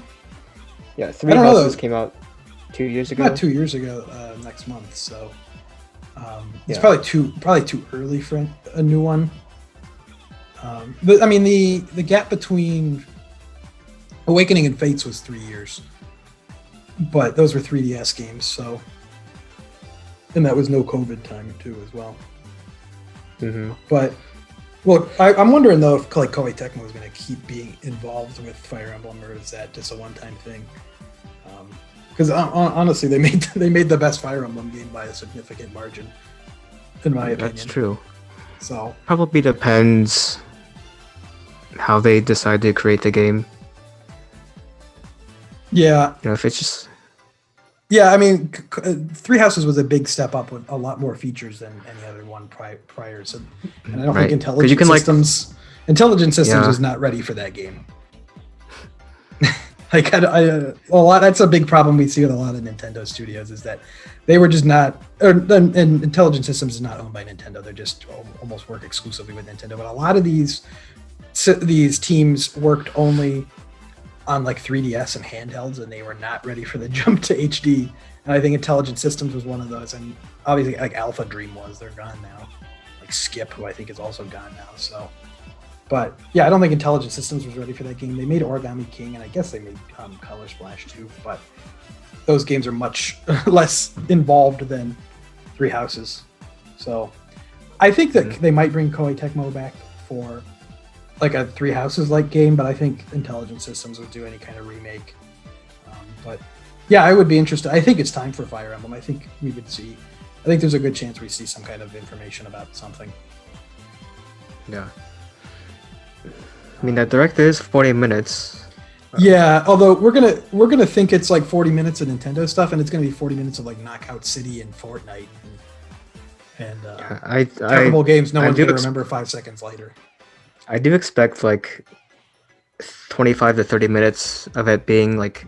Yeah, Three Houses came out 2 years ago. Not 2 years ago. Next month, so it's probably too early for a new one. But I mean, the gap between Awakening and Fates was 3 years, but those were 3DS games, so and that was no COVID time too as well. Mm-hmm. But. Well, I'm wondering though if like Koei Tecmo is going to keep being involved with Fire Emblem, or is that just a one-time thing? Because honestly, they made the best Fire Emblem game by a significant margin, in my opinion. That's true. So probably depends how they decide to create the game. Yeah. If it's just. Yeah, I mean, Three Houses was a big step up with a lot more features than any other one prior. So, and I don't think Intelligent Systems is not ready for that game. Like a lot. That's a big problem we see with a lot of Nintendo studios is that they were just not. And Intelligent Systems is not owned by Nintendo. They're just almost work exclusively with Nintendo. But a lot of these teams worked only on like 3DS and handhelds, and they were not ready for the jump to HD. And I think Intelligent Systems was one of those, and obviously like Alpha Dream they're gone now. Like Skip, who I think is also gone now. So, but yeah, I don't think Intelligent Systems was ready for that game. They made Origami King, and I guess they made Color Splash too, but those games are much less involved than Three Houses. So I think that they might bring Koei Tecmo back for like a Three Houses like game, but I think Intelligent Systems would do any kind of remake. But yeah, I would be interested. I think it's time for Fire Emblem. I think there's a good chance we see some kind of information about something. Yeah. I mean, that direct is 40 minutes. Yeah, although we're gonna think it's like 40 minutes of Nintendo stuff, and it's gonna be 40 minutes of like Knockout City and Fortnite and terrible games no one's gonna remember 5 seconds later. I do expect like 25 to 30 minutes of it being like,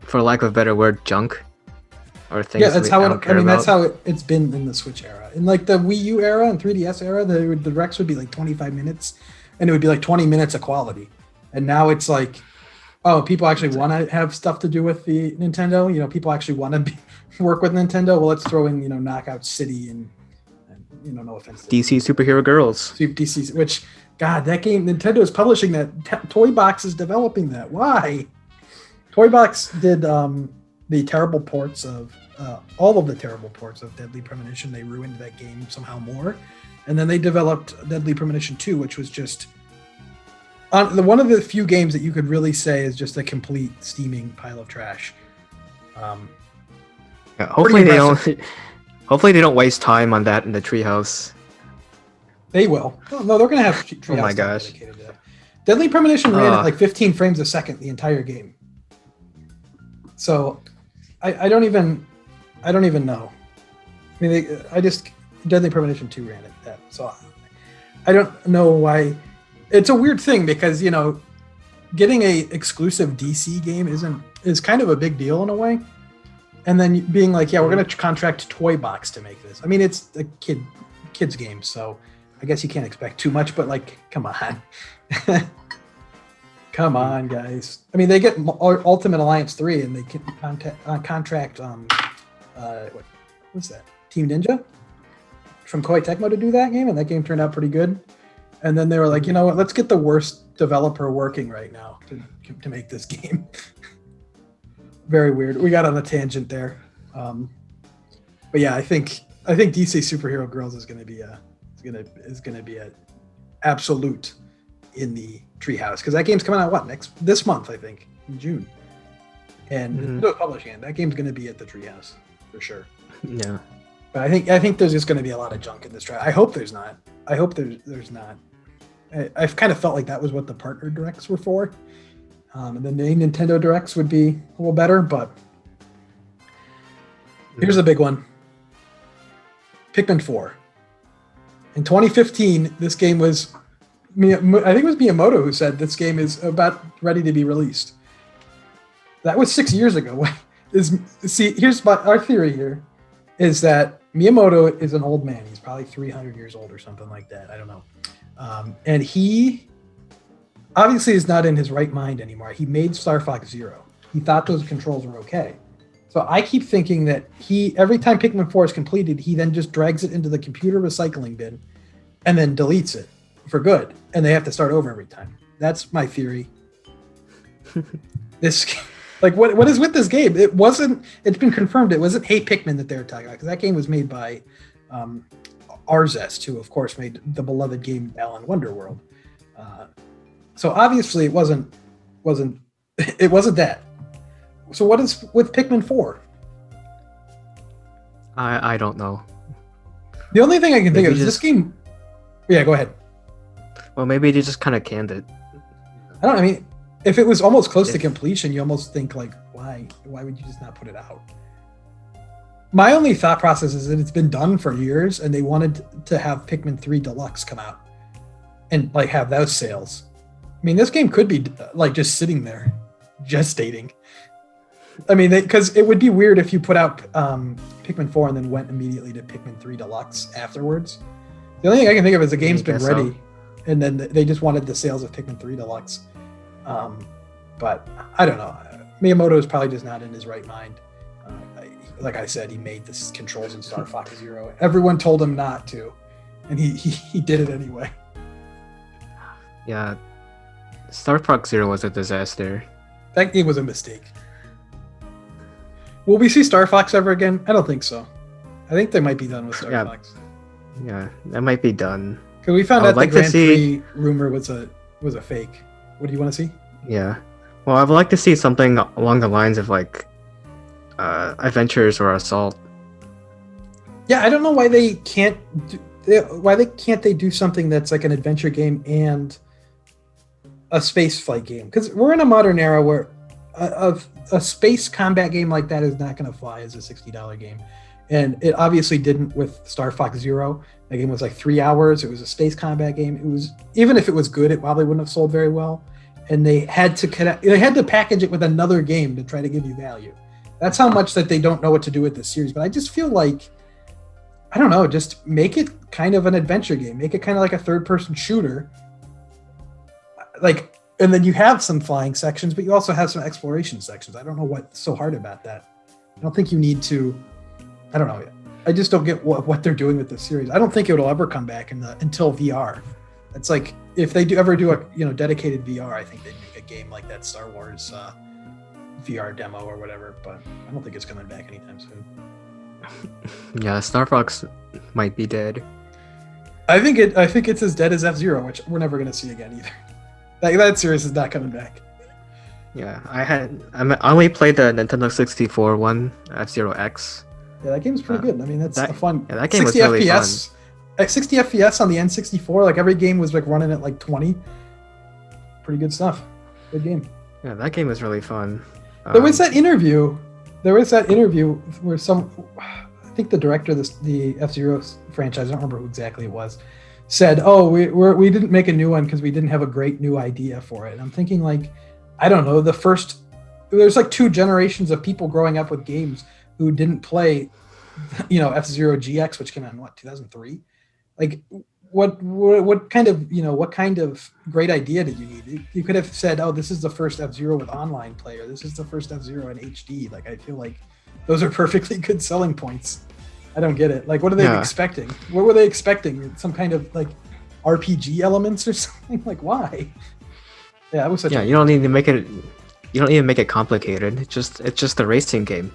for lack of a better word, junk or things. Yeah, that's that's how it's been in the Switch era. In like the Wii U era and 3DS era, the directs would be like 25 minutes, and it would be like 20 minutes of quality. And now it's like, oh, people actually want to have stuff to do with the Nintendo. People actually want to work with Nintendo. Well, let's throw in Knockout City and no offense. DC Superhero Girls. DC, which, God, that game, Nintendo is publishing that. Toy Box is developing that. Why? Toy Box did the terrible ports of all of the terrible ports of Deadly Premonition. They ruined that game somehow more, and then they developed Deadly Premonition 2, which was just one of the few games that you could really say is just a complete steaming pile of trash. Hopefully they don't waste time on that in the Treehouse. They will. Oh, no, they're going to have Treehouse. Oh my gosh. Dedicated to that. Deadly Premonition ran at like 15 frames a second the entire game. So I don't even know. I mean, Deadly Premonition 2 ran at that. So I don't know why. It's a weird thing because, getting a exclusive DC game is kind of a big deal in a way. and then being like, yeah, we're going to contract Toy Box to make this. I mean, it's a kid's game, so I guess you can't expect too much, but like, come on. Come on, guys. I mean, they get Ultimate Alliance 3 and they can contract, what was that? Team Ninja from Koei Tecmo to do that game, and that game turned out pretty good. And then they were like, you know what, let's get the worst developer working right now to make this game. Very weird. We got on a tangent there. But yeah, I think DC Superhero Girls is going to be a absolute in the treehouse, because that game's coming out this month, I think, in June. And no publishing it. That game's going to be at the treehouse for sure. Yeah. But I think there's just going to be a lot of junk in this trial. I hope there's not. I hope there's not. I've kind of felt like that was what the partner directs were for. And then the Nintendo directs would be a little better, but here's a big one. Pikmin 4. In 2015, this game was, I think it was Miyamoto who said this game is about ready to be released. That was 6 years ago. Here's our theory here, is that Miyamoto is an old man. He's probably 300 years old or something like that. I don't know. And he obviously is not in his right mind anymore. He made Star Fox Zero. He thought those controls were okay. So I keep thinking that every time Pikmin 4 is completed, he then just drags it into the computer recycling bin and then deletes it for good. And they have to start over every time. That's my theory. What is with this game? It's been confirmed it wasn't Hey Pikmin that they were talking about, because that game was made by Arzest, who of course made the beloved game Balan Wonderworld. So obviously it wasn't that. So what is with Pikmin 4? I don't know. The only thing I can think of is this game. Yeah, go ahead. Well, maybe they just kind of canned it. I mean, if it was almost close to completion, you almost think like, why would you just not put it out? My only thought process is that it's been done for years, and they wanted to have Pikmin 3 Deluxe come out and like have those sales. I mean, this game could be like just sitting there, gestating. I mean, because it would be weird if you put out Pikmin 4 and then went immediately to Pikmin 3 Deluxe afterwards. The only thing I can think of is the game's been ready, and then they just wanted the sales of Pikmin 3 Deluxe. But I don't know. Miyamoto is probably just not in his right mind. Like I said, he made the controls in Star Fox Zero. Everyone told him not to, and he did it anyway. Yeah, Star Fox Zero was a disaster. That game was a mistake. Will we see Star Fox ever again? I don't think so. I think they might be done with Star Fox. Yeah, that might be done. Because we found out the Grand Prix rumor was a fake. What do you want to see? Yeah. Well, I would like to see something along the lines of like Adventures or Assault. Yeah, I don't know why they can't do something that's like an adventure game and a space flight game, because we're in a modern era where a space combat game like that is not going to fly as a $60 game, and it obviously didn't with Star Fox Zero. That game was like 3 hours. It was a space combat game. It was, even if it was good, it probably wouldn't have sold very well, and they had to package it with another game to try to give you value. That's how much that they don't know what to do with this series. But I just feel like, I don't know, just make it kind of an adventure game. Make it kind of like a third-person shooter. Like, and then you have some flying sections, but you also have some exploration sections. I don't know what's so hard about that. I don't think you need to, I don't know. I just don't get what they're doing with this series. I don't think it'll ever come back until VR. It's like, if they ever do a dedicated VR, I think they'd make a game like that Star Wars VR demo or whatever, but I don't think it's coming back anytime soon. Yeah, Star Fox might be dead. I think it's as dead as F-Zero, which we're never going to see again either. That series is not coming back. Yeah, I only played the Nintendo 64 one, F-Zero X. Yeah, that game's pretty good. I mean, that's a fun. Yeah, that game was really fun. At 60 FPS on the N64, like every game was like running at like 20. Pretty good stuff. Good game. Yeah, that game was really fun. There was that interview where I think the director of the F-Zero franchise, I don't remember who exactly it was, said, "Oh, we didn't make a new one because we didn't have a great new idea for it." And I'm thinking, like, I don't know, there's like 2 generations of people growing up with games. who didn't play, F-Zero GX, which came out in 2003. Like, what kind of great idea did you need? You could have said, oh, this is the first F-Zero with online player. This is the first F-Zero in HD. Like, I feel like those are perfectly good selling points. I don't get it. Like, what are they expecting? What were they expecting? Some kind of like RPG elements or something? Like, why? Yeah, it was such. Yeah, you don't need to make it. You don't need to make it complicated. It's just a racing game.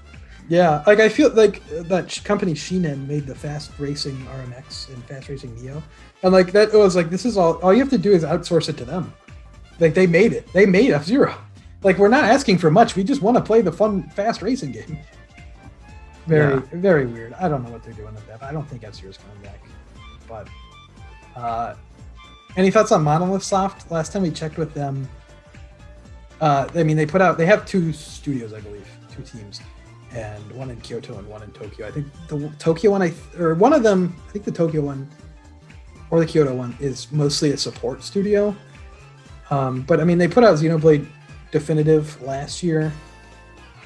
Yeah, like I feel like that company Shinen made the Fast Racing RMX and Fast Racing Neo, and like that, it was like, this is all you have to do is outsource it to them. Like, they made it. They made F-Zero. Like, we're not asking for much. We just want to play the fun fast racing game. Very weird. I don't know what they're doing with that. I don't think F-Zero's coming back. But any thoughts on Monolith Soft? Last time we checked with them, they have 2 studios, I believe, 2 teams. And one in Kyoto and one in Tokyo. I think the Tokyo one, one of them, I think the Tokyo one or the Kyoto one is mostly a support studio. But I mean, they put out Xenoblade Definitive last year.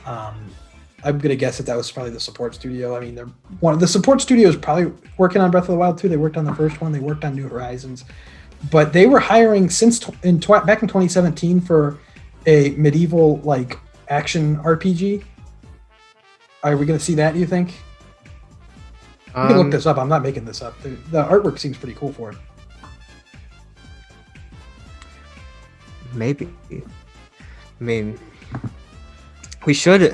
I'm gonna guess that was probably the support studio. I mean, the support studio is probably working on Breath of the Wild 2. They worked on the first one. They worked on New Horizons, but they were hiring back in 2017 for a medieval like action RPG. Are we going to see that, you think? You can look this up. I'm not making this up. The artwork seems pretty cool for it. Maybe. I mean, we should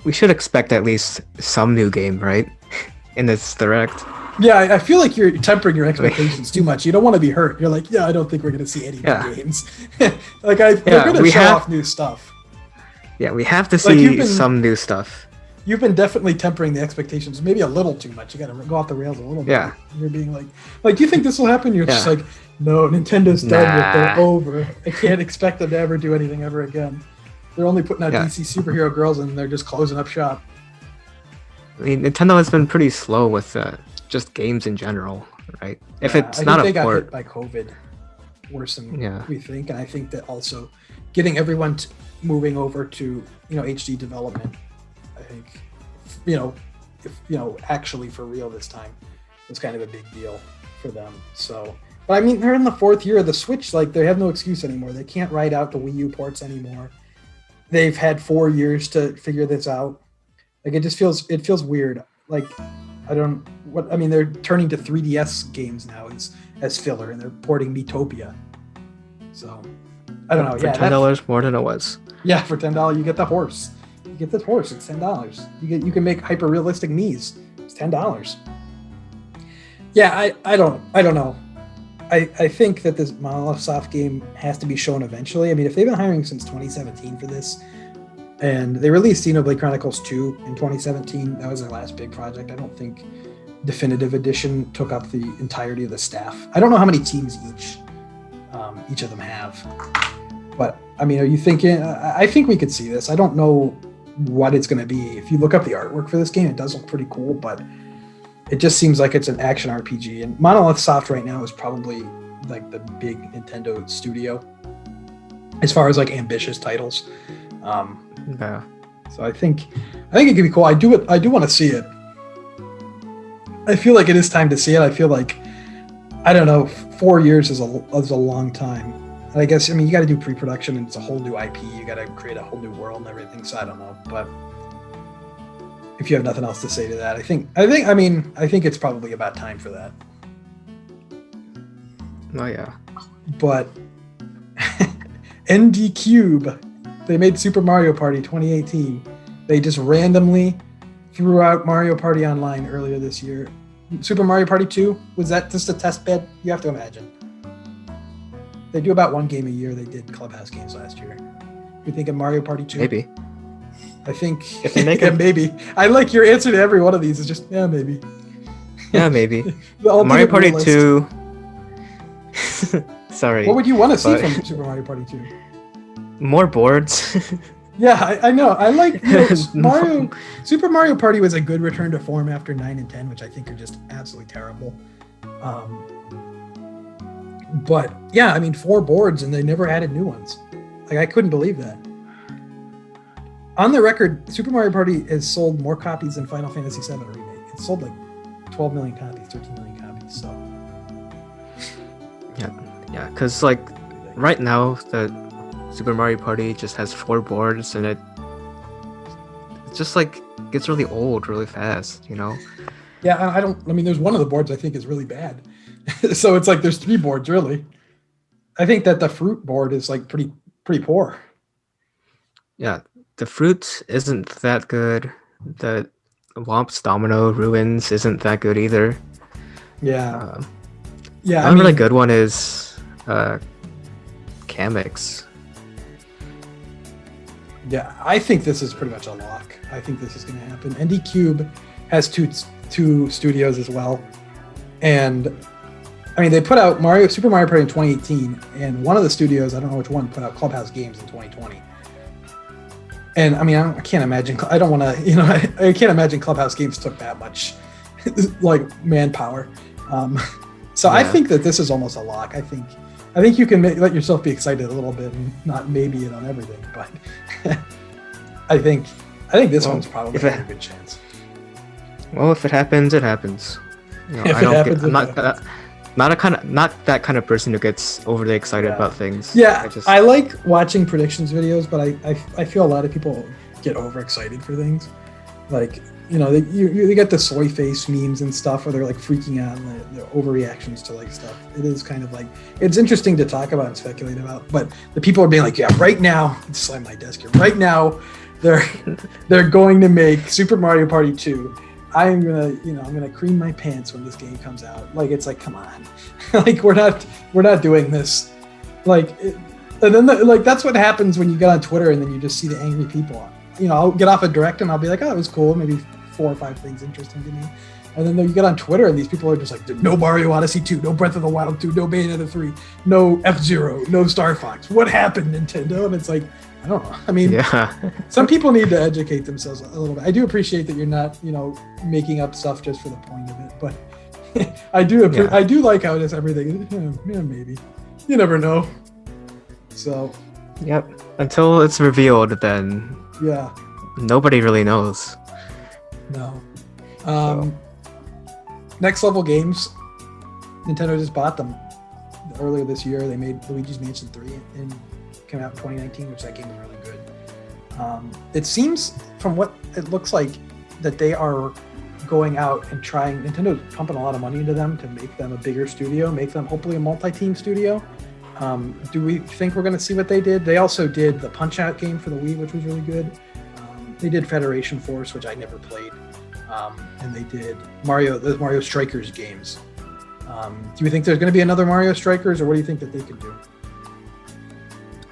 expect at least some new game, right? In this direct. Yeah, I feel like you're tempering your expectations too much. You don't want to be hurt. You're like, yeah, I don't think we're going to see any new games. Like, they're going to show off new stuff. Yeah, we have to see some new stuff. You've been definitely tempering the expectations, maybe a little too much. You got to go off the rails a little bit. Yeah. You're being like, do you think this will happen? You're just like, no, Nintendo's done with it. They're over. I can't expect them to ever do anything ever again. They're only putting out DC Superhero Girls, and they're just closing up shop. I mean, Nintendo has been pretty slow with just games in general, right? If it's not a port. They got hit by COVID worse than we think, and I think that also getting everyone moving over to HD development, I think actually for real this time was kind of a big deal for them. So, but I mean, they're in the 4th year of the Switch. Like, they have no excuse anymore. They can't ride out the Wii U ports anymore. They've had 4 years to figure this out. Like, it feels weird. Like, they're turning to 3DS games now as filler, and they're porting Miitopia. So I don't know. For $10 more than it was. Yeah, for $10 you get the horse. You get this horse. It's $10. You can make hyper realistic Miis. It's $10. Yeah, I don't know. I think that this Monolith Soft game has to be shown eventually. I mean, if they've been hiring since 2017 for this, and they released Xenoblade Chronicles 2 in 2017, that was their last big project. I don't think Definitive Edition took up the entirety of the staff. I don't know how many teams each of them have. But, I mean, are you thinking... I think we could see this. I don't know what it's going to be. If you look up the artwork for this game, it does look pretty cool, but it just seems like it's an action RPG. And Monolith Soft right now is probably like the big Nintendo studio as far as like ambitious titles. Yeah. So I think it could be cool. I do want to see it. I feel like it is time to see it. I feel like, I don't know, 4 years is a long time. And I guess, I mean, you got to do pre-production, and it's a whole new IP. You got to create a whole new world and everything. So I don't know, but if you have nothing else to say to that, I think it's probably about time for that. Oh yeah. But ND Cube, they made Super Mario Party 2018. They just randomly threw out Mario Party Online earlier this year. Super Mario Party 2, was that just a test bed? You have to imagine. They do about one game a year. They did Clubhouse games last year. You think of Mario Party 2? Maybe. I think if they make it, maybe. I like your answer to every one of these is just, yeah, maybe. Yeah, maybe. Mario Party 2. Sorry. What would you want to see from Super Mario Party 2? More boards. Yeah, I know. I like Super Mario Party was a good return to form after 9 and 10, which I think are just absolutely terrible. But yeah, I mean, 4 boards and they never added new ones. Like, I couldn't believe that. on the record, Super Mario Party has sold more copies than Final Fantasy VII Remake. It sold like 12 million copies, 13 million copies. So yeah, because like right now the Super Mario Party just has 4 boards, and it just like gets really old really fast, you know. Yeah, I mean, there's one of the boards I think is really bad. So it's like there's 3 boards really. I think that the fruit board is like pretty poor. Yeah, the fruit isn't that good. The Womp's Domino Ruins isn't that good either. Yeah. One really good one is Kamix. Yeah, I think this is pretty much a lock. I think this is going to happen. ND Cube has two studios as well, and I mean they put out Super Mario Party in 2018, and one of the studios, I don't know which one, put out Clubhouse Games in 2020. And I mean, I can't imagine. I don't want to, I can't imagine Clubhouse Games took that much like manpower. So yeah. I think that this is almost a lock. I think you can let yourself be excited a little bit and not maybe it on everything, but I think this one's probably a good chance. Well, if it happens, it happens. I'm not that kind of person who gets overly excited about things. Yeah, I like watching predictions videos, but I feel a lot of people get overexcited for things. Like, they get the soy face memes and stuff where they're like freaking out and the overreactions to like stuff. It is kind of like, it's interesting to talk about and speculate about, but the people are being like, yeah, right now, slam my desk here. Right now, they're going to make Super Mario Party 2. I'm gonna cream my pants when this game comes out. Like, it's like, come on, like we're not doing this. Like, and then that's what happens when you get on Twitter and then you just see the angry people. I'll get off a direct and I'll be like, oh, it was cool. Maybe 4 or 5 things interesting to me. And then you get on Twitter and these people are just like, no Mario Odyssey 2, no Breath of the Wild 2, no Bayonetta 3, no F-Zero, no Star Fox. What happened, Nintendo? And it's like, I don't know. I mean, some people need to educate themselves a little bit. I do appreciate that you're not, making up stuff just for the point of it. But I do like how it is everything. Maybe. You never know. So. Yep. Until it's revealed, then. Yeah. Nobody really knows. No. Next Level Games. Nintendo just bought them earlier this year. They made Luigi's Mansion 3 and came out in 2019, which that game was really good. It seems from what it looks like that they are going out and trying. Nintendo's pumping a lot of money into them to make them a bigger studio, make them hopefully a multi-team studio. Do we think we're going to see what they did? They also did the Punch-Out game for the Wii, which was really good. They did Federation Force, which I never played. And they did the Mario Strikers games. Do you think there's going to be another Mario Strikers, or what do you think that they could do?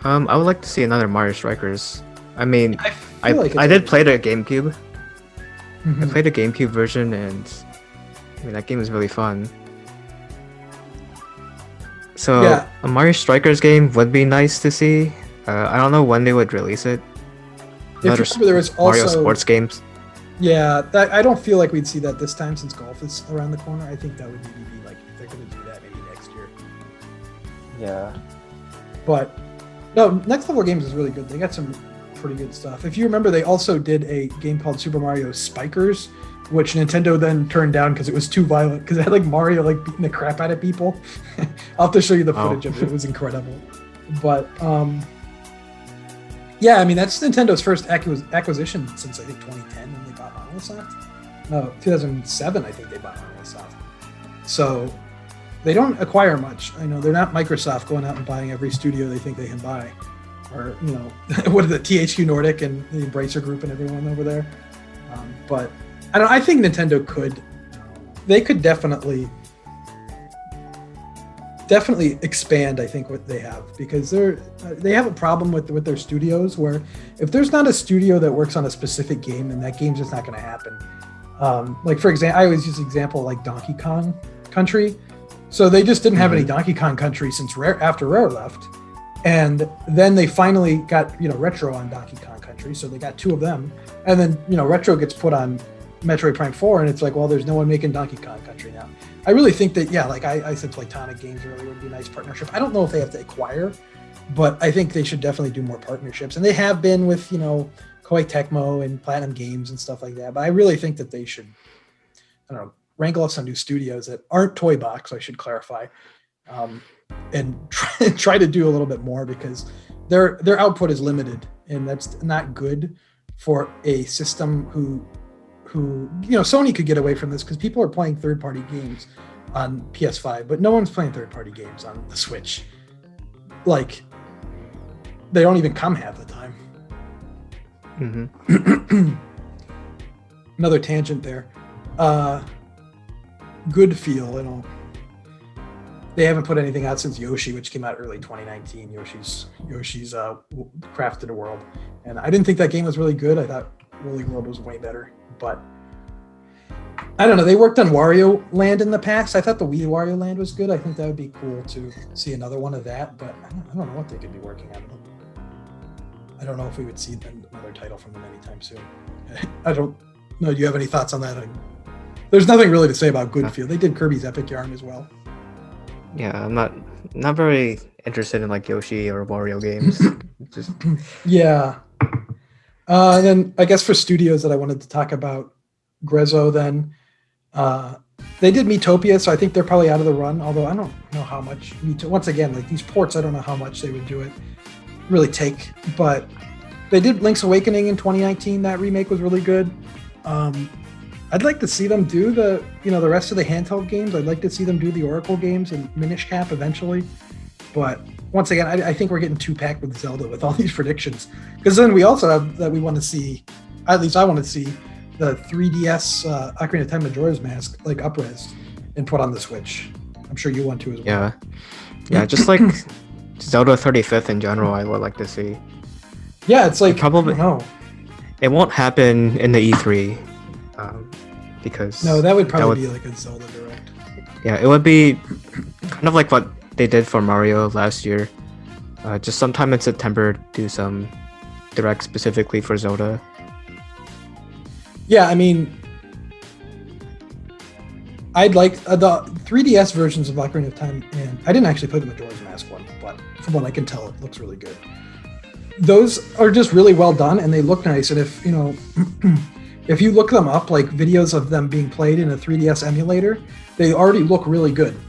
I would like to see another Mario Strikers. I mean, I did play the GameCube. Mm-hmm. I played the GameCube version, and I mean that game is really fun. So a Mario Strikers game would be nice to see. I don't know when they would release it. There was also Mario sports games. Yeah, I don't feel like we'd see that this time since golf is around the corner. I think that would maybe be like, if they're going to do that, maybe next year. Yeah. But no, Next Level Games is really good. They got some pretty good stuff. If you remember, they also did a game called Super Mario Spikers, which Nintendo then turned down because it was too violent, because it had like Mario like beating the crap out of people. I'll have to show you the footage of it. It was incredible. But yeah, I mean, that's Nintendo's first acquisition since I think 2010 when they bought Monolith. No, 2007 I think they bought Monolith. So they don't acquire much. I know they're not Microsoft going out and buying every studio they think they can buy, or what are the THQ Nordic and the Embracer Group and everyone over there. But I think Nintendo could definitely expand. I think what they have, because they have a problem with their studios where if there's not a studio that works on a specific game, then that game's just not going to happen. Like for example, I always use the example like Donkey Kong Country. So they just didn't have any Donkey Kong Country since after Rare left, and then they finally got Retro on Donkey Kong Country, so they got 2 of them, and then Retro gets put on Metroid Prime 4, and it's like, well, there's no one making Donkey Kong Country now. I really think that, like I said, Playtonic Games earlier would be a nice partnership. I don't know if they have to acquire, but I think they should definitely do more partnerships, and they have been with Koei Tecmo and Platinum Games and stuff like that. But I really think that they should, I don't know, wrangle up some new studios that aren't Toy Box, I should clarify, and try to do a little bit more, because their output is limited, and that's not good for a system who Sony could get away from this because people are playing third-party games on PS5, but no one's playing third-party games on the Switch. Like, they don't even come half the time. Mm-hmm. Another tangent there. Good feel, they haven't put anything out since Yoshi, which came out early 2019. Yoshi's Crafted a World, and I didn't think that game was really good. I thought Woolly World was way better, but I don't know. They worked on Wario Land in the past. I thought the Wii Wario Land was good. I think that would be cool to see another one of that, but I don't know what they could be working on. I don't know if we would see another title from them anytime soon. I don't know. Do you have any thoughts on that? There's nothing really to say about good feel. They did Kirby's Epic Yarn as well. Yeah, I'm not very interested in like Yoshi or Wario games. Just yeah. And then I guess for studios that I wanted to talk about, Grezzo then, they did Miitopia, so I think they're probably out of the run, although I don't know how much. Once again, like these ports, I don't know how much they would do it, really take, but they did Link's Awakening in 2019. That remake was really good. I'd like to see them do the rest of the handheld games. I'd like to see them do the Oracle games and Minish Cap eventually. But once again, I think we're getting too packed with Zelda with all these predictions. Because then we also have that we want to see, at least I want to see, the 3DS Ocarina of Time Majora's Mask like up-res and put on the Switch. I'm sure you want to as well. Yeah, just like Zelda 35th in general, I would like to see. Yeah, it's like, probably, I don't know. It won't happen in the E3. Because no, that would probably be like a Zelda Direct. Yeah, it would be kind of like what they did for Mario last year. Just sometime in September, do some Direct specifically for Zelda. Yeah, I mean, I'd like the 3DS versions of Ocarina of Time, and I didn't actually play the Majora's Mask one, but from what I can tell, it looks really good. Those are just really well done, and they look nice. And if if you look them up, like videos of them being played in a 3DS emulator, they already look really good.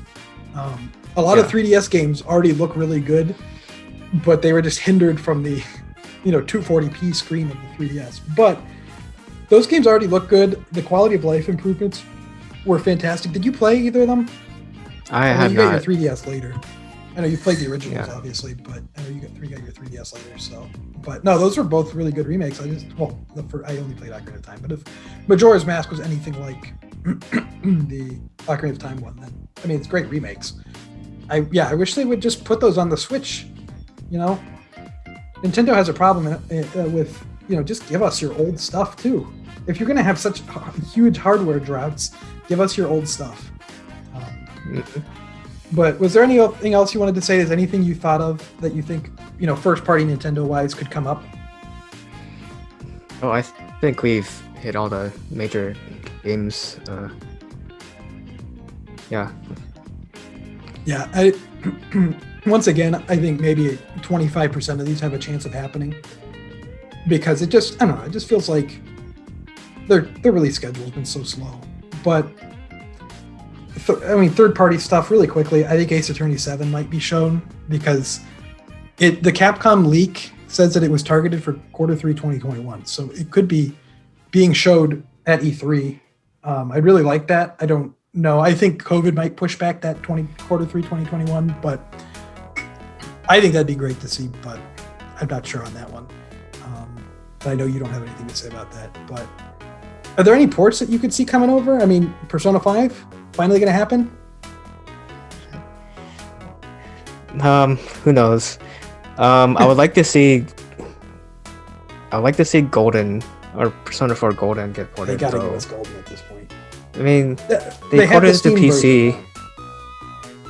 A lot of 3DS games already look really good, but they were just hindered from the 240p screen of the 3DS. But those games already look good. The quality of life improvements were fantastic. Did you play either of them? I have not. You got your 3DS later. I know you played the originals, obviously, but I know you got your 3DS later. So, but no, those were both really good remakes. I only played Ocarina of Time, but if Majora's Mask was anything like the Ocarina of Time one, then I mean, it's great remakes. I wish they would just put those on the Switch. Nintendo has a problem with just give us your old stuff too. If you're gonna have such huge hardware droughts, give us your old stuff. But was there anything else you wanted to say? Is anything you thought of that you think, first party Nintendo wise could come up? Oh, I think we've hit all the major games. Yeah. Once again, I think maybe 25% of these have a chance of happening, because it just feels like their release schedule has been so slow. But third-party stuff really quickly. I think Ace Attorney 7 might be shown, because the Capcom leak says that it was targeted for Q3 2021, so it could be being showed at E3. I'd really like that. I don't know. I think COVID might push back that Q3 2021, but I think that'd be great to see. But I'm not sure on that one. I know you don't have anything to say about that. But are there any ports that you could see coming over? I mean, Persona 5 finally going to happen? Who knows? I would like to see Golden or Persona 4 Golden get ported. They gotta give us Golden at this point. I mean, they ported it to PC.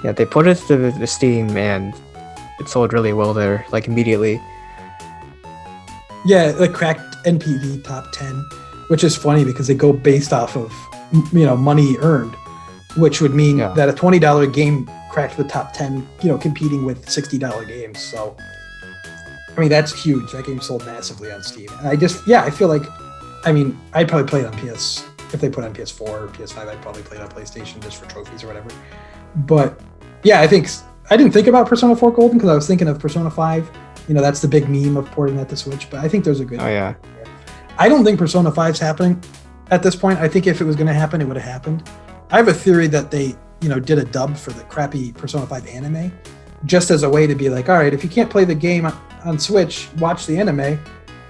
Yeah, they ported it to the Steam, and it sold really well there, like immediately. Yeah, it cracked NPD top 10, which is funny because they go based off of money earned, which would mean that a $20 game cracked the top 10, competing with $60 games. So I mean, that's huge. That game sold massively on Steam. And I feel like, I mean, I'd probably play it on PS. If they put it on PS4 or PS5, I'd probably play it on PlayStation just for trophies or whatever. But yeah, I didn't think about Persona 4 Golden because I was thinking of Persona 5. You know, that's the big meme of porting that to Switch. But I think there's a good. Oh yeah. I don't think Persona 5's happening at this point. I think if it was going to happen, it would have happened. I have a theory that they, did a dub for the crappy Persona 5 anime, just as a way to be like, all right, if you can't play the game on Switch, watch the anime.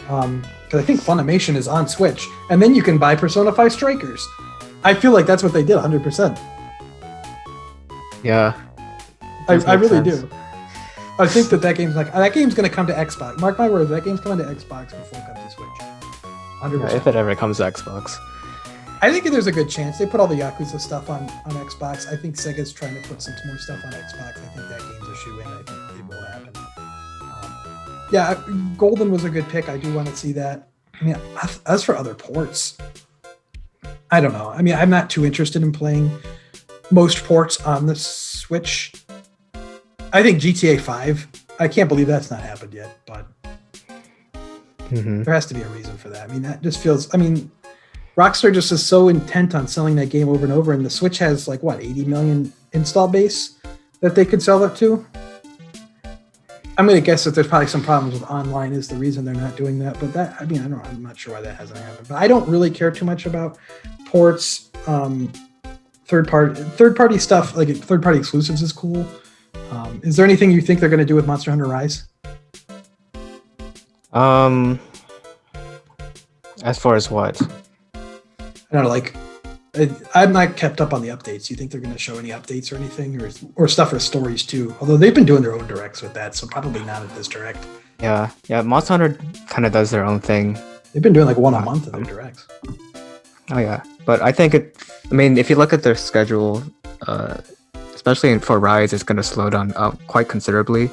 Because I think Funimation is on Switch, and then you can buy Persona 5 Strikers. I feel like that's what they did, 100%. Yeah. I really do. I think that game's going to come to Xbox. Mark my words, that game's coming to Xbox before it comes to Switch. 100%. Yeah, if it ever comes to Xbox. I think there's a good chance. They put all the Yakuza stuff on Xbox. I think Sega's trying to put some more stuff on Xbox. I think that game's a shoe-in. I think it will happen. Yeah, Golden was a good pick. I do want to see that. I mean, as for other ports, I don't know. I mean, I'm not too interested in playing most ports on the Switch. I think GTA 5, I can't believe that's not happened yet, but there has to be a reason for that. I mean, that just feels, Rockstar just is so intent on selling that game over and over, and the Switch has 80 million install base that they could sell it to. I'm going to guess that there's probably some problems with online is the reason they're not doing that, but I'm not sure why that hasn't happened. But I don't really care too much about ports. Third party stuff, like third party exclusives is cool. Is there anything you think they're going to do with Monster Hunter Rise? As far as what? I don't know, I'm not kept up on the updates. You think they're going to show any updates or anything, or stuff for stories too? Although they've been doing their own directs with that, so probably not at this direct. Yeah. Monster Hunter kind of does their own thing. They've been doing one a month of their directs. Oh yeah, but I think if you look at their schedule, especially for Rise, it's going to slow down quite considerably.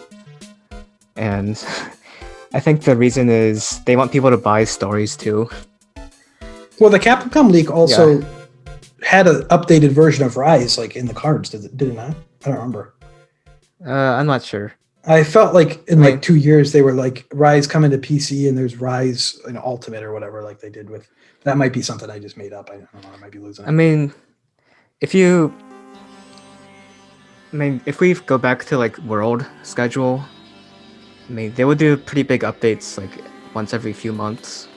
And I think the reason is they want people to buy stories too. Well, the Capcom leak also had an updated version of Rise in the cards. Did it not? I don't remember. I'm not sure. I felt like in 2 years they were Rise coming to PC and there's Rise Ultimate or whatever they did with. That might be something I just made up. I don't know. I might be losing it. If we go back to World schedule, they would do pretty big updates once every few months.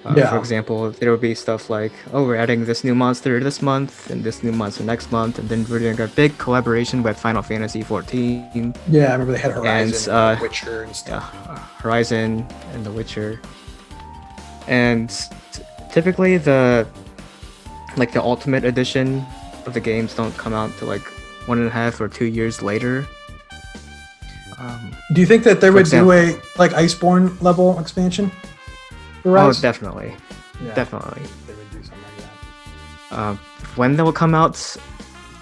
For example, there would be stuff we're adding this new monster this month and this new monster next month, and then we're doing a big collaboration with Final Fantasy 14. Yeah, I remember they had Horizon and Witcher and stuff. Yeah, Horizon and The Witcher. And typically the Ultimate Edition of the games don't come out to 1.5 or 2 years later. Do you think that they would do a Iceborne level expansion? Oh, definitely. Yeah, definitely. They would do something like that. When they will come out,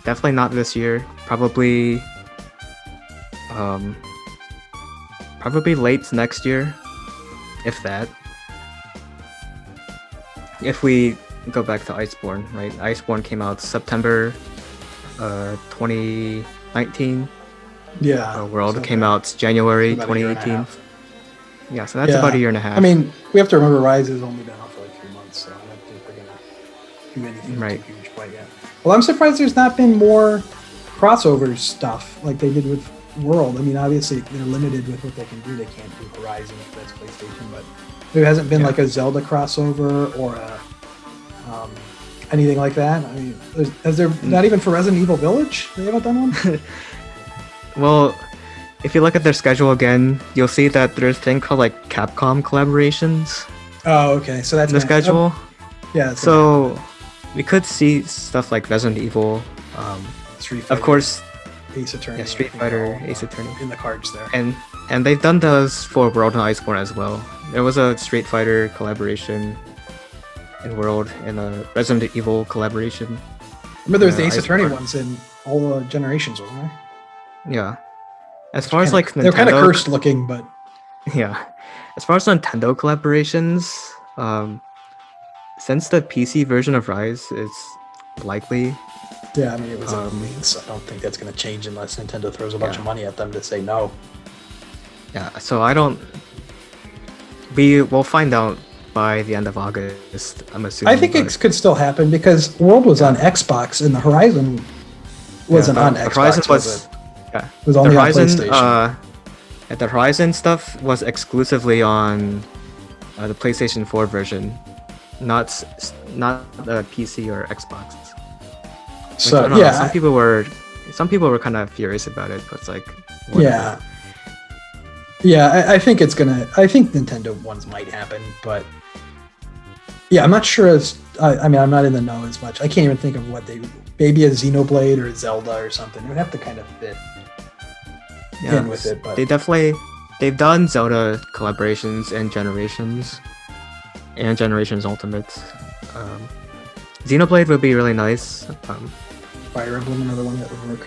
definitely not this year. Probably late next year, if that. If we go back to Iceborne, right? Iceborne came out September 2019. Yeah. World came out January 2018. Yeah, so that's about a year and a half. We have to remember Rise has only been out for 3 months, so I don't think we're going to do anything too huge quite yet. Well, I'm surprised there's not been more crossover stuff like they did with World. Obviously they're limited with what they can do. They can't do Horizon if that's PlayStation, but there hasn't been a Zelda crossover or anything like that. Has there not even for Resident Evil Village? They haven't done one? Well, if you look at their schedule again, you'll see that there's a thing called Capcom collaborations. Oh, okay. So that's the schedule. Yeah. So we could see stuff like Resident Evil. Street Fighter, of course. Ace Attorney. Yeah, Street Fighter, Ace Attorney. In the cards there. And they've done those for World and Iceborne as well. There was a Street Fighter collaboration in World and a Resident Evil collaboration. Remember there was the Ace Attorney ones in all generations, wasn't there? Yeah. As far as Nintendo, they're kind of cursed looking, but yeah. As far as Nintendo collaborations, since the PC version of Rise is likely. Yeah, it was so I don't think that's going to change unless Nintendo throws a bunch of money at them to say no. Yeah, so I don't we will find out by the end of August, I'm assuming. I think it could still happen because World was on Xbox and the Horizon wasn't on Xbox. Horizon was only on PlayStation. The Horizon stuff was exclusively on the PlayStation 4 version, not the PC or Xbox. So some people were kind of furious about it, but it's like whatever. I think I think Nintendo ones might happen, but yeah, I'm not sure I'm not in the know as much. I can't even think of what maybe a Xenoblade or a Zelda or something. It would have to kind of fit in with it, but they've done Zelda collaborations and Generations Ultimate. Xenoblade would be really nice. Fire Emblem, another one that would work.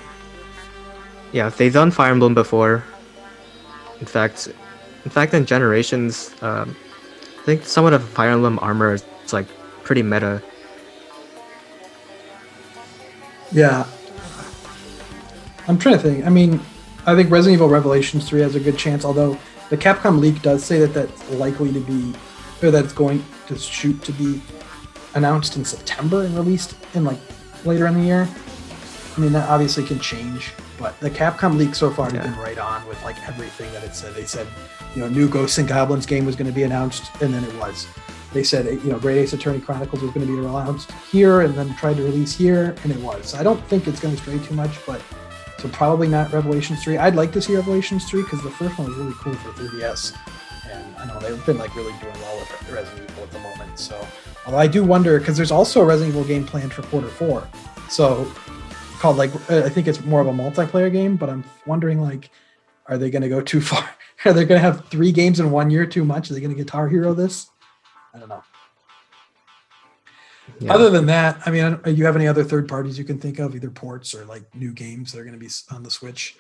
Yeah, they've done Fire Emblem before. In fact, in Generations, I think some of the Fire Emblem armor is like pretty meta. Yeah, I'm trying to think. I mean, I think Resident Evil Revelations 3 has a good chance, although the Capcom leak does say that that's likely to be, or that it's going to shoot to be announced in September and released in like later in the year. I mean, that obviously can change, but the Capcom leak so far has been right on with like everything that it said. They said, new Ghosts and Goblins game was going to be announced, and then it was. They said, Great Ace Attorney Chronicles was going to be announced here, and then tried to release here, and it was. So I don't think it's going to stray too much, but so probably not Revelations 3. I'd like to see Revelations 3 because the first one was really cool for 3DS, and I know they've been like really doing well with Resident Evil at the moment. So, although I do wonder because there's also a Resident Evil game planned for Q4, so called like I think it's more of a multiplayer game, but I'm wondering like, are they going to go too far? Are they going to have 3 games in 1 year too much? Are they going to Guitar Hero this? I don't know. Yeah. Other than that, I mean, do you have any other third parties you can think of, either ports or like new games that are going to be on the Switch?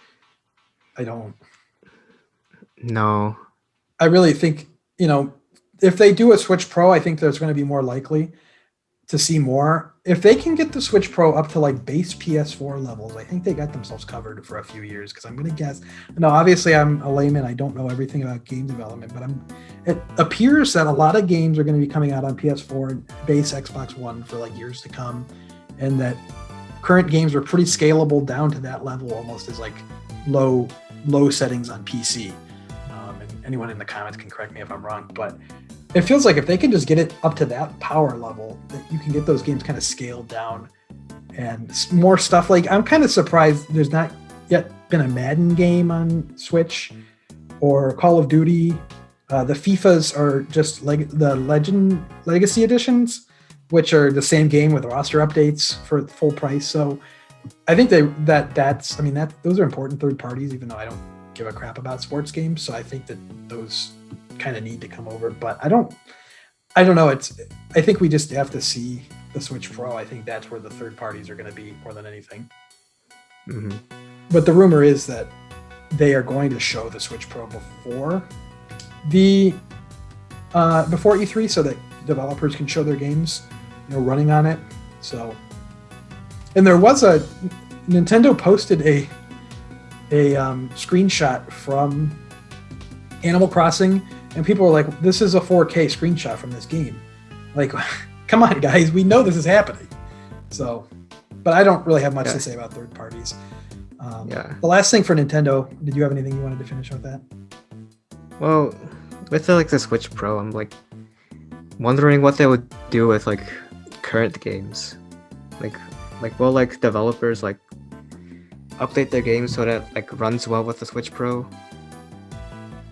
I don't. No. I really think, if they do a Switch Pro, I think there's going to be more likely to see more. If they can get the Switch Pro up to like base PS4 levels, I think they got themselves covered for a few years, because I'm going to guess. No, obviously I'm a layman. I don't know everything about game development, but it appears that a lot of games are going to be coming out on PS4 and base Xbox One for like years to come, and that current games are pretty scalable down to that level, almost as like low settings on PC. And anyone in the comments can correct me if I'm wrong, but it feels like if they can just get it up to that power level, that you can get those games kind of scaled down and more stuff. Like, I'm kind of surprised there's not yet been a Madden game on Switch or Call of Duty. The FIFAs are just like the Legacy editions, which are the same game with roster updates for full price. So I think those are important third parties, even though I don't give a crap about sports games. So I think that those kind of need to come over, but I don't know. I think we just have to see the Switch Pro. I think that's where the third parties are going to be more than anything. Mm-hmm. But the rumor is that they are going to show the Switch Pro before E3, so that developers can show their games, running on it. So, and there was Nintendo posted a screenshot from Animal Crossing. And people were like, this is a 4K screenshot from this game. Like, come on, guys. We know this is happening. So, but I don't really have much to say about third parties. The last thing for Nintendo, did you have anything you wanted to finish with that? Well, with the Switch Pro, I'm like wondering what they would do with like current games. Will like developers like update their games so that like runs well with the Switch Pro?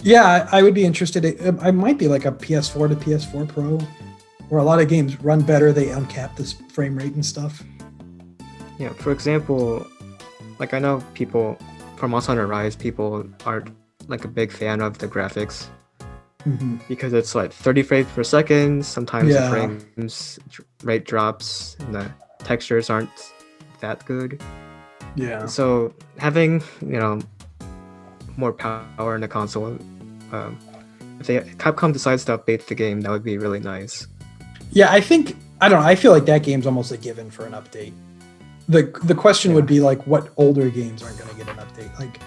Yeah, I would be interested. It might be like a PS4 to PS4 Pro, where a lot of games run better. They uncap this frame rate and stuff. Yeah, for example, like I know people from Monster Hunter Rise, people aren't like a big fan of the graphics because it's like 30 frames per second. Sometimes the frames rate drops and the textures aren't that good. Yeah. So having more power in the console. If Capcom decides to update the game, that would be really nice. Yeah, I feel like that game's almost a given for an update. The question would be like, what older games aren't going to get an update? Like,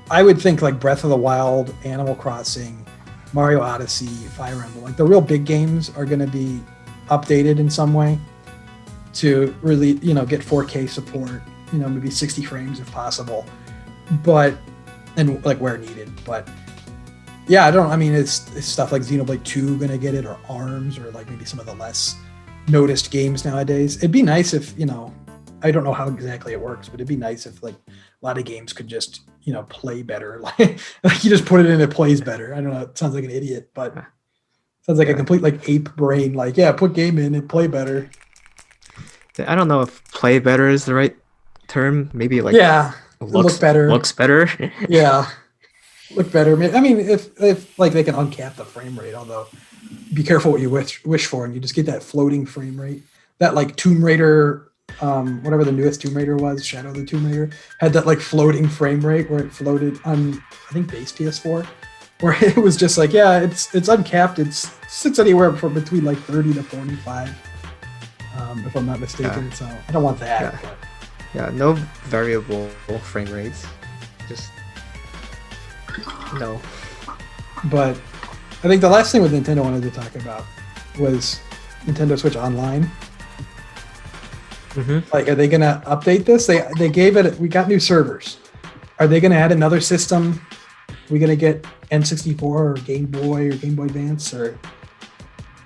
I would think like Breath of the Wild, Animal Crossing, Mario Odyssey, Fire Emblem, like the real big games are going to be updated in some way to really, get 4K support, maybe 60 frames if possible, and like where needed. But yeah, it's stuff like Xenoblade 2 going to get it, or ARMS, or like maybe some of the less noticed games nowadays. It'd be nice if, I don't know how exactly it works, but it'd be nice if like a lot of games could just, play better. Like you just put it in, it plays better. I don't know. It sounds like an idiot, but it sounds like a complete like ape brain. Like, yeah, put game in and play better. I don't know if play better is the right term. Maybe like look better. Looks better. Yeah, look better. I mean, if like they can uncap the frame rate, although be careful what you wish for, and you just get that floating frame rate. That like Tomb Raider, whatever the newest Tomb Raider was, Shadow of the Tomb Raider, had that like floating frame rate where it floated on, I think, base PS4, where it was just like, yeah, it's uncapped. It sits anywhere from between like 30 to 45, if I'm not mistaken. So I don't want that. But. Yeah, no variable frame rates. Just no. But I think the last thing with Nintendo wanted to talk about was Nintendo Switch Online. Mm-hmm. Like, are they going to update this? They gave it. We got new servers. Are they going to add another system? Are we going to get N64 or Game Boy or Game Boy Advance, or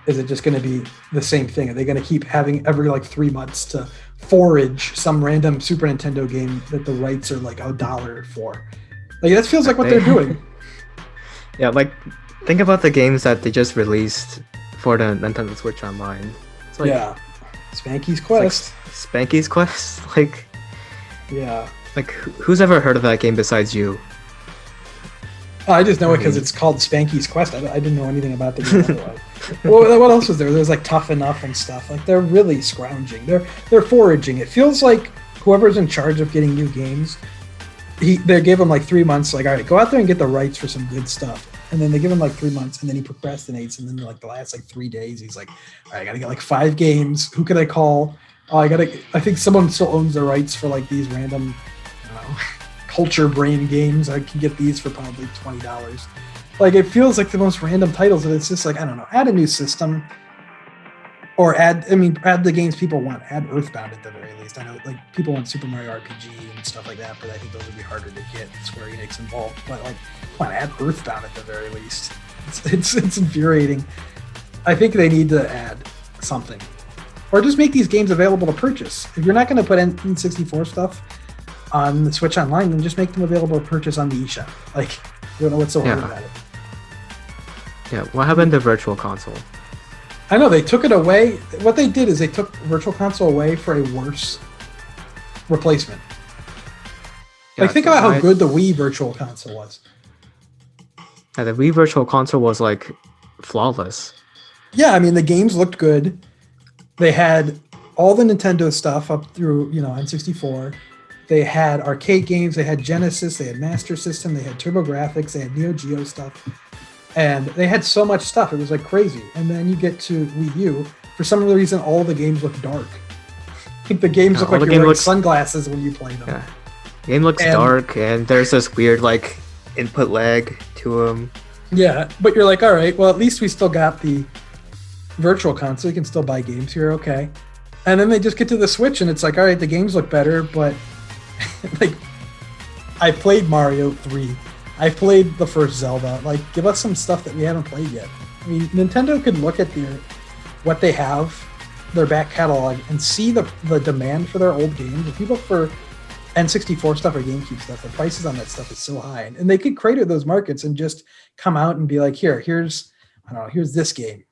is it just going to be the same thing? Are they going to keep having every like 3 months to forage some random Super Nintendo game that the rights are like $1 for? Like, that feels like what they're doing. Yeah, like think about the games that they just released for the Nintendo Switch Online. It's like, Spanky's Quest. Like Spanky's Quest, like, yeah. Like, who's ever heard of that game besides you? Oh, I just know it because it's called Spanky's Quest. I didn't know anything about the game otherwise. Well, what else was there? There's like Tough Enough and stuff. Like, they're really scrounging. They're foraging. It feels like whoever's in charge of getting new games, they give them like 3 months. Like, all right, go out there and get the rights for some good stuff. And then they give him like 3 months, and then he procrastinates. And then like the last like 3 days, he's like, all right, I gotta get like 5 games. Who can I call? I think someone still owns the rights for like these random, culture brain games. I can get these for probably $20. Like, it feels like the most random titles, and it's just like, I don't know, add a new system, or add the games people want. Add Earthbound at the very least. I know like people want Super Mario RPG and stuff like that, but I think those would be harder to get. Square Enix involved, but like, come on, add Earthbound at the very least. It's infuriating. I think they need to add something, or just make these games available to purchase. If you're not going to put N64 stuff on the Switch Online, then just make them available to purchase on the eShop. Like, I don't know what's so hard about it. Yeah, what happened to Virtual Console? I know, they took it away. What they did is they took Virtual Console away for a worse replacement. Like, think about how good the Wii Virtual Console was. Yeah, the Wii Virtual Console was like flawless. Yeah, I mean, the games looked good. They had all the Nintendo stuff up through, N64. They had arcade games. They had Genesis. They had Master System. They had TurboGrafx. They had Neo Geo stuff. And they had so much stuff. It was like crazy. And then you get to Wii U. For some reason, all the games look dark. I think the games look like you're wearing sunglasses when you play them. Yeah. The game looks dark, and there's this weird like input lag to them. Yeah, but you're like, all right, well, at least we still got the Virtual Console. You can still buy games here, okay. And then they just get to the Switch, and it's like, all right, the games look better, but like, I played Mario 3. I played the first Zelda. Like, give us some stuff that we haven't played yet. I mean, Nintendo could look at what they have, their back catalog, and see the demand for their old games. If you look for N64 stuff or GameCube stuff, the prices on that stuff is so high. And they could crater those markets and just come out and be like, here's this game.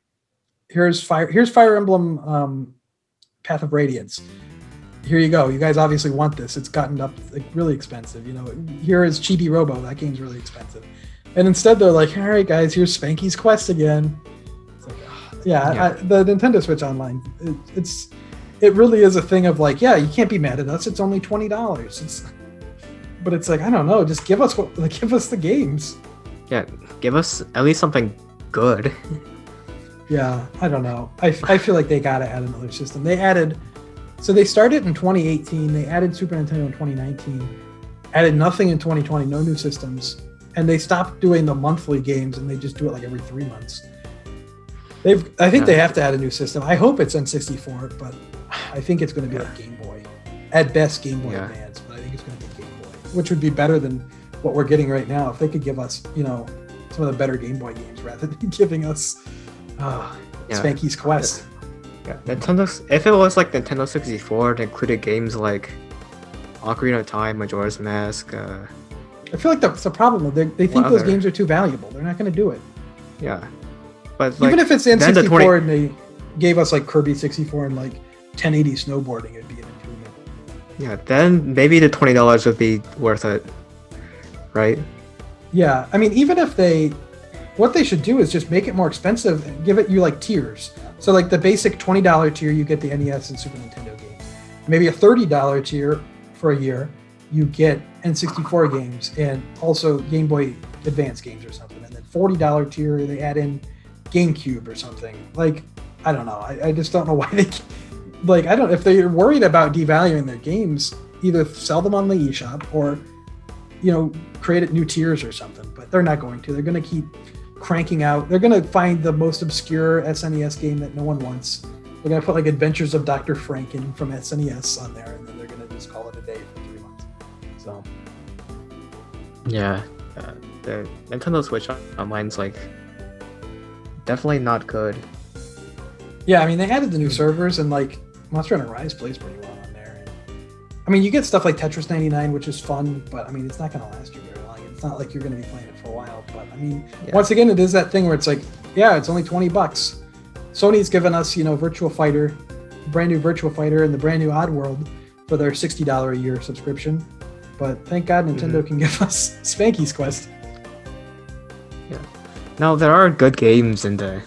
Here's Fire Emblem Path of Radiance. Here you go. You guys obviously want this. It's gotten up like really expensive. Here is Chibi Robo. That game's really expensive. And instead they're like, all right, guys, here's Spanky's Quest again. It's like, the Nintendo Switch Online. It really is a thing of like, yeah, you can't be mad at us. It's only $20. But it's like, I don't know. Just give us the games. Yeah, give us at least something good. Yeah, I don't know. I feel like they gotta add another system. So they started in 2018. They added Super Nintendo in 2019. Added nothing in 2020. No new systems. and they stopped doing the monthly games and they just do it like every 3 months. I think they have to add a new system. I hope it's N64, but I think it's going to be like Game Boy. At best, Game Boy Advance, but I think it's going to be Game Boy, which would be better than what we're getting right now. If they could give us, some of the better Game Boy games rather than giving us Spanky's Quest. Yeah, if it was like Nintendo 64, it included games like Ocarina of Time, Majora's Mask. I feel like that's the problem. They think those games are too valuable. They're not going to do it. Yeah, but even if it's N64 and they gave us like Kirby 64 and like 1080 snowboarding, it'd be an improvement. Yeah, then maybe the $20 would be worth it, right? Yeah, I mean, even if what they should do is just make it more expensive and give you like tiers. So like the basic $20 tier, you get the NES and Super Nintendo games. Maybe a $30 tier for a year, you get N64 games and also Game Boy Advance games or something. And then $40 tier, they add in GameCube or something. Like, I don't know. I just don't know why they... Like, I don't... If they're worried about devaluing their games, either sell them on the eShop or, create new tiers or something. But they're not going to. They're going to keep cranking out. They're going to find the most obscure SNES game that no one wants. They're going to put like Adventures of Dr. Franken from SNES on there, and then they're going to just call it a day for 3 months. So... Yeah. The Nintendo Switch Online's like definitely not good. Yeah, I mean, they added the new servers, and like Monster Hunter Rise plays pretty well on there. And, I mean, you get stuff like Tetris 99, which is fun, but I mean, it's not going to last you very long. It's not like you're going to be playing it for a while. But I mean, once again, it is that thing where it's like, yeah, it's only $20. Sony's given us, Virtua Fighter, brand new Virtua Fighter, and the brand new Oddworld for their $60 a year subscription. But thank God Nintendo can give us Spanky's Quest. Yeah. Now there are good games in the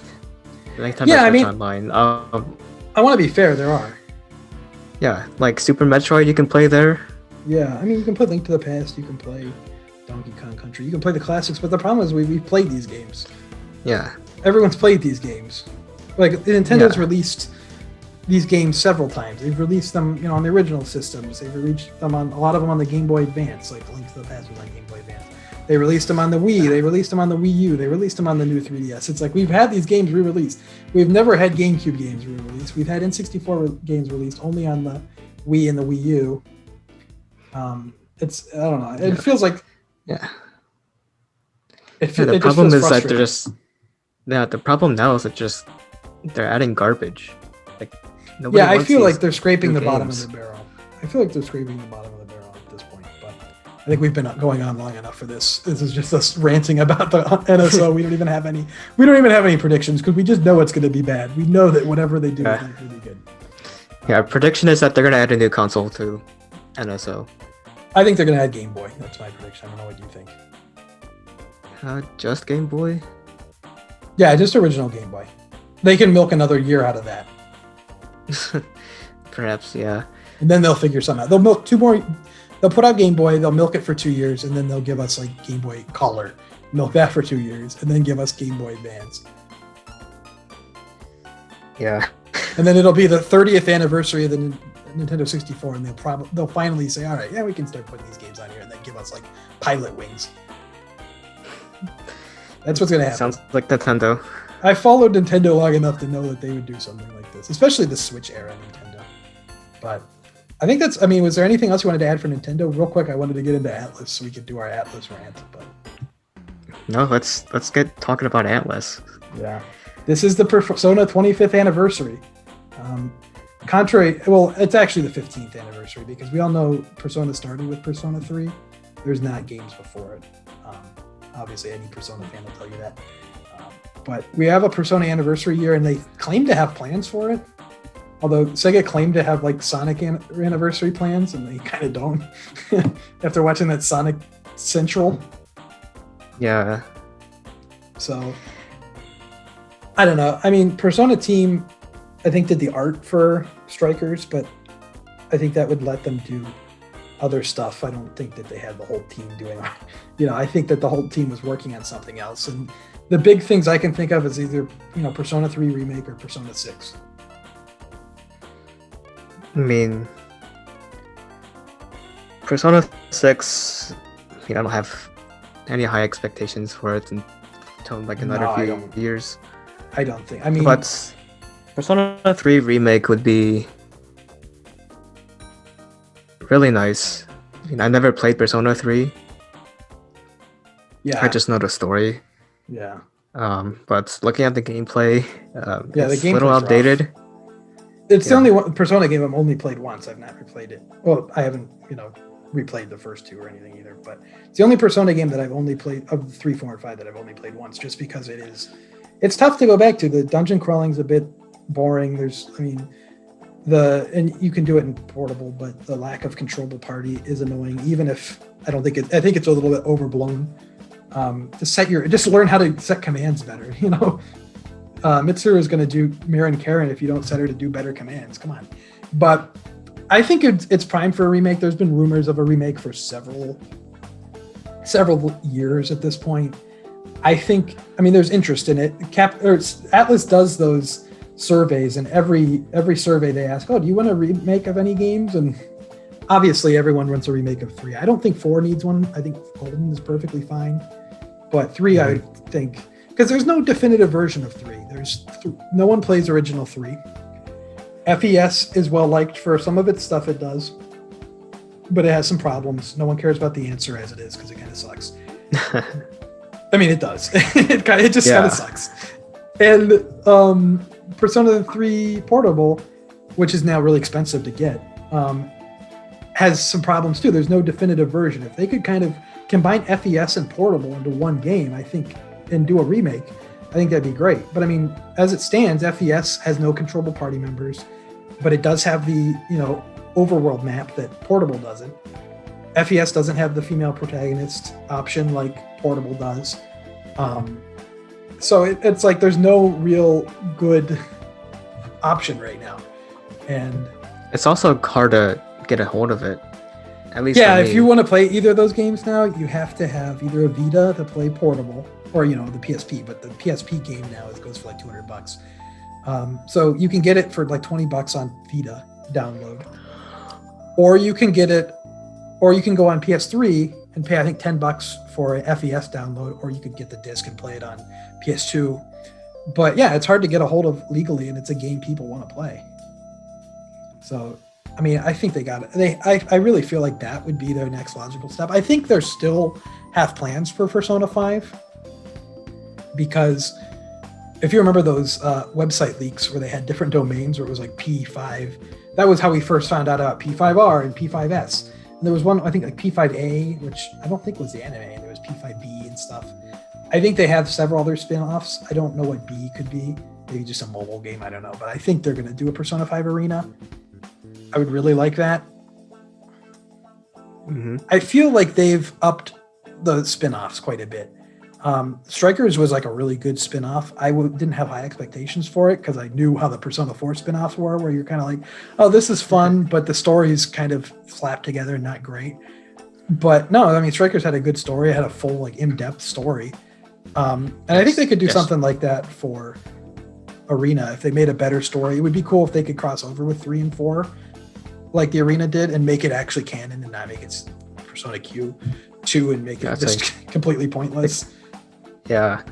Nintendo Switch Online. I want to be fair, there are. Yeah, like Super Metroid you can play there. Yeah, I mean, you can play Link to the Past, you can play Donkey Kong Country, you can play the classics, but the problem is we've played these games. Yeah. Everyone's played these games. Like, Nintendo's released these games several times. They've released them, on the original systems. They've released them on a lot of them on the Game Boy Advance, like Link to the Past was on Game Boy Advance. They released them on the Wii. They released them on the Wii U. They released them on the new 3DS. It's like we've had these games re-released. We've never had GameCube games re-released. We've had N64 games released only on the Wii and the Wii U. It's I don't know. It feels like the problem is that they're just the problem now is that they're adding garbage. Like nobody I feel like they're scraping the games. bottom of the barrel. I feel like they're scraping the bottom of the barrel at this point, but I think we've been going on long enough for this. This is just us ranting about the NSO. We don't even have any predictions because we just know it's going to be bad. We know that whatever they do is not going to be good. Yeah, prediction is that they're going to add a new console to NSO. I think they're going to add Game Boy. That's my prediction. I don't know what you think. Just Game Boy? Yeah, just original Game Boy. They can milk another year out of that. Perhaps, yeah. And then they'll figure something out. They'll milk 2 more. They'll put out Game Boy. They'll milk it for 2 years, and then they'll give us like Game Boy Color. Milk that for 2 years, and then give us Game Boy Advance. Yeah. And then it'll be the 30th anniversary of the Nintendo 64, and they'll finally say, all right, yeah, we can start putting these games on here, and then give us like Pilot Wings. That's what's gonna happen. Sounds like Nintendo. I followed Nintendo long enough to know that they would do something like this, especially the Switch era Nintendo. But I think was there anything else you wanted to add for Nintendo? Real quick, I wanted to get into ATLUS so we could do our ATLUS rant. But no, let's get talking about ATLUS. Yeah, this is the Persona 25th anniversary. It's actually the 15th anniversary because we all know Persona started with Persona 3. There's not games before it. Obviously, any Persona fan will tell you that. But we have a Persona anniversary year, and they claim to have plans for it. Although Sega claimed to have like Sonic anniversary plans, and they kind of don't. After watching that Sonic Central. Yeah. So, I don't know. I mean, Persona Team, I think, did the art for Strikers, but I think that would let them do other stuff. I don't think that they had the whole team doing it. I think that the whole team was working on something else. And the big things I can think of is either, Persona 3 Remake or Persona 6. I mean, Persona 6, I don't have any high expectations for it until like another few years. I don't think. I mean, but Persona 3 remake would be really nice. I mean, I never played Persona 3. Yeah. I just know the story. Yeah. But looking at the gameplay, it's the a little outdated. Rough. It's the only one Persona game I've only played once. I've not replayed it. Well, I haven't, replayed the first two or anything either. But it's the only Persona game that I've only played of the 3, 4, and 5 that I've only played once, just because it's tough to go back to. The dungeon crawling's a bit boring. And you can do it in portable, but the lack of controllable party is annoying. Even if I think it's a little bit overblown. Just learn how to set commands better. Mitsuru is going to do Mirren Karen if you don't set her to do better commands. Come on. But I think it's prime for a remake. There's been rumors of a remake for several years at this point. There's interest in it. ATLUS does those surveys, and every survey they ask, do you want a remake of any games? And obviously everyone wants a remake of 3. I don't think 4 needs one. I think Golden is perfectly fine. But 3, I would think, because there's no definitive version of 3. No one plays original 3. FES is well liked for some of its stuff it does, but it has some problems. No one cares about the answer as it is, because it kind of sucks. It does. It just kind of sucks. And Persona 3 Portable, which is now really expensive to get, has some problems too. There's no definitive version. If they could kind of combine FES and Portable into one game, I think, and do a remake, I think that'd be great. But as it stands, FES has no controllable party members, but it does have the, overworld map that Portable doesn't. FES doesn't have the female protagonist option like Portable does. So it's like there's no real good option right now. And it's also hard to get a hold of it. At least if you want to play either of those games now, you have to have either a Vita to play Portable or, the PSP. But the PSP game now goes for like $200. So you can get it for like $20 on Vita download. Or you can get it, or you can go on PS3 and pay, I think, $10 for a FES download, or you could get the disc and play it on PS2. But yeah, it's hard to get a hold of legally, and it's a game people want to play. So, I think they got it. I really feel like that would be their next logical step. I think they still have plans for Persona 5, because if you remember those website leaks where they had different domains, where it was like P5, that was how we first found out about P5R and P5S. And there was one, I think, like P5A, which I don't think was the anime, and there was P5B and stuff. I think they have several other spin-offs. I don't know what B could be. Maybe just a mobile game, I don't know. But I think they're going to do a Persona 5 Arena. I would really like that. Mm-hmm. I feel like they've upped the spin-offs quite a bit. Strikers was like a really good spin-off. I didn't have high expectations for it because I knew how the Persona 4 spin-offs were, where you're kind of like, oh, this is fun, but the story's kind of slapped together and not great. But no, Strikers had a good story. It had a full, like, in-depth story. And I think they could do something like that for Arena. If they made a better story, it would be cool if they could cross over with 3 and 4 like the Arena did, and make it actually canon and not make it Persona Q2 and make it just completely pointless. Yeah.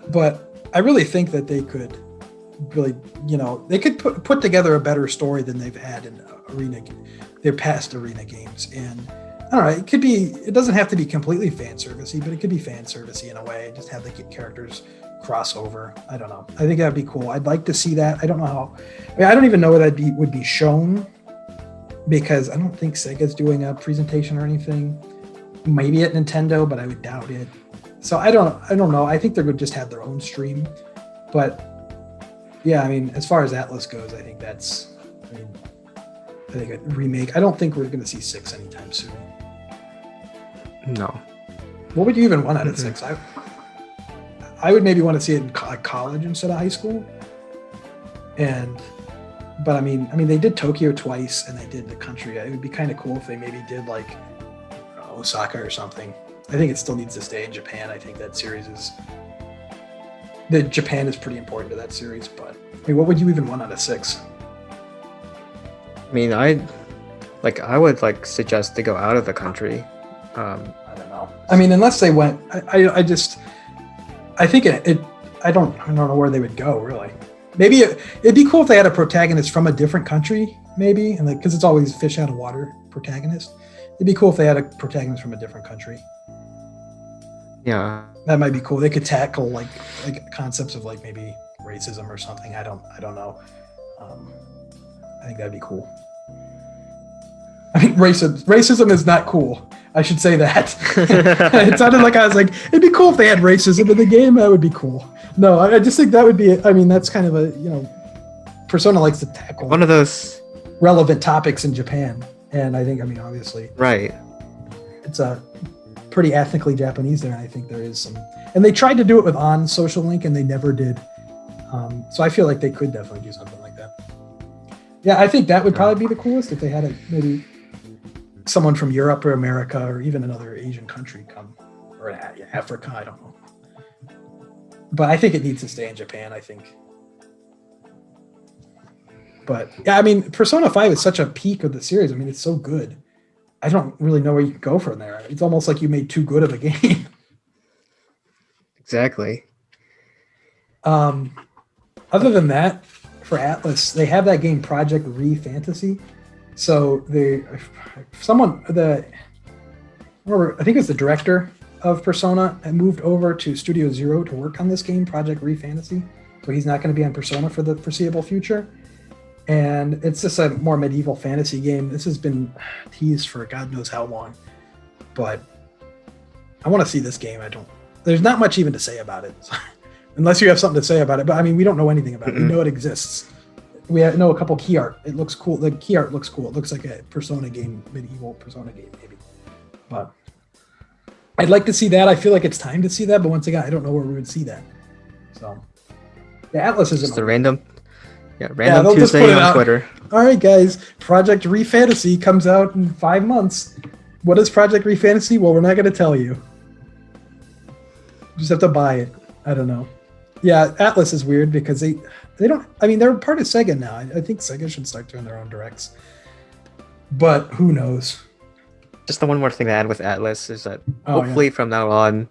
But I really think that they could really, they could put together a better story than they've had in their past Arena games. And I don't know, it doesn't have to be completely fan servicey, but it could be fan servicey in a way. Just have the characters cross over. I don't know. I think that'd be cool. I'd like to see that. I don't know how. I don't even know where that would be shown, because I don't think Sega's doing a presentation or anything. Maybe at Nintendo, but I would doubt it. So I don't know. I think they're going to just have their own stream. But yeah, as far as ATLUS goes, I think a remake. I don't think we're going to see 6 anytime soon. No. What would you even want out of 6? I would maybe want to see it in college instead of high school. But they did Tokyo twice, and they did the country. It would be kind of cool if they maybe did like Osaka or something. I think it still needs to stay in Japan. I think that series Japan is pretty important to that series. But what would you even want out of 6? I would suggest to go out of the country. I don't know. I mean, unless they went, I think I don't know where they would go really. Maybe it'd be cool if they had a protagonist from a different country, maybe, and because it's always fish out of water protagonist. It'd be cool if they had a protagonist from a different country. Yeah, that might be cool. They could tackle like concepts of like maybe racism or something. I don't know. I think that'd be cool. I mean, racism is not cool. I should say that. It sounded like I was like, it'd be cool if they had racism in the game. That would be cool. No, I just think that would be. I mean, that's kind of a Persona likes to tackle one of those relevant topics in Japan, and I think obviously right. It's a pretty ethnically Japanese there. And I think there is some, and they tried to do it with On Social Link, and they never did. So I feel like they could definitely do something like that. Yeah, I think that would probably be the coolest if they had maybe someone from Europe or America or even another Asian country come, or Africa, I don't know. But I think it needs to stay in Japan, I think. But yeah, I mean, Persona 5 is such a peak of the series. I mean, it's so good. I don't really know where you can go from there. It's almost like you made too good of a game. Exactly. Other than that, for ATLUS, they have that game Project Re Fantasy. So I think it's the director of Persona and moved over to Studio Zero to work on this game, Project Re Fantasy. So he's not going to be on Persona for the foreseeable future. And it's just a more medieval fantasy game. This has been teased for God knows how long. But I want to see this game. There's not much even to say about it. Unless you have something to say about it. But I mean, we don't know anything about it. We know it exists. We know a couple key art. It looks cool. The key art looks cool. It looks like a Persona game, medieval Persona game, maybe. But I'd like to see that. I feel like it's time to see that. But once again, I don't know where we would see that. So the ATLUS is just a random Tuesday on Twitter. All right, guys. Project Re Fantasy comes out in 5 months. What is Project Re Fantasy? Well, we're not going to tell you. You just have to buy it. I don't know. Yeah, ATLUS is weird because they don't. I mean, they're part of Sega now. I think Sega should start doing their own directs. But who knows? Just the one more thing to add with ATLUS is that hopefully from now on,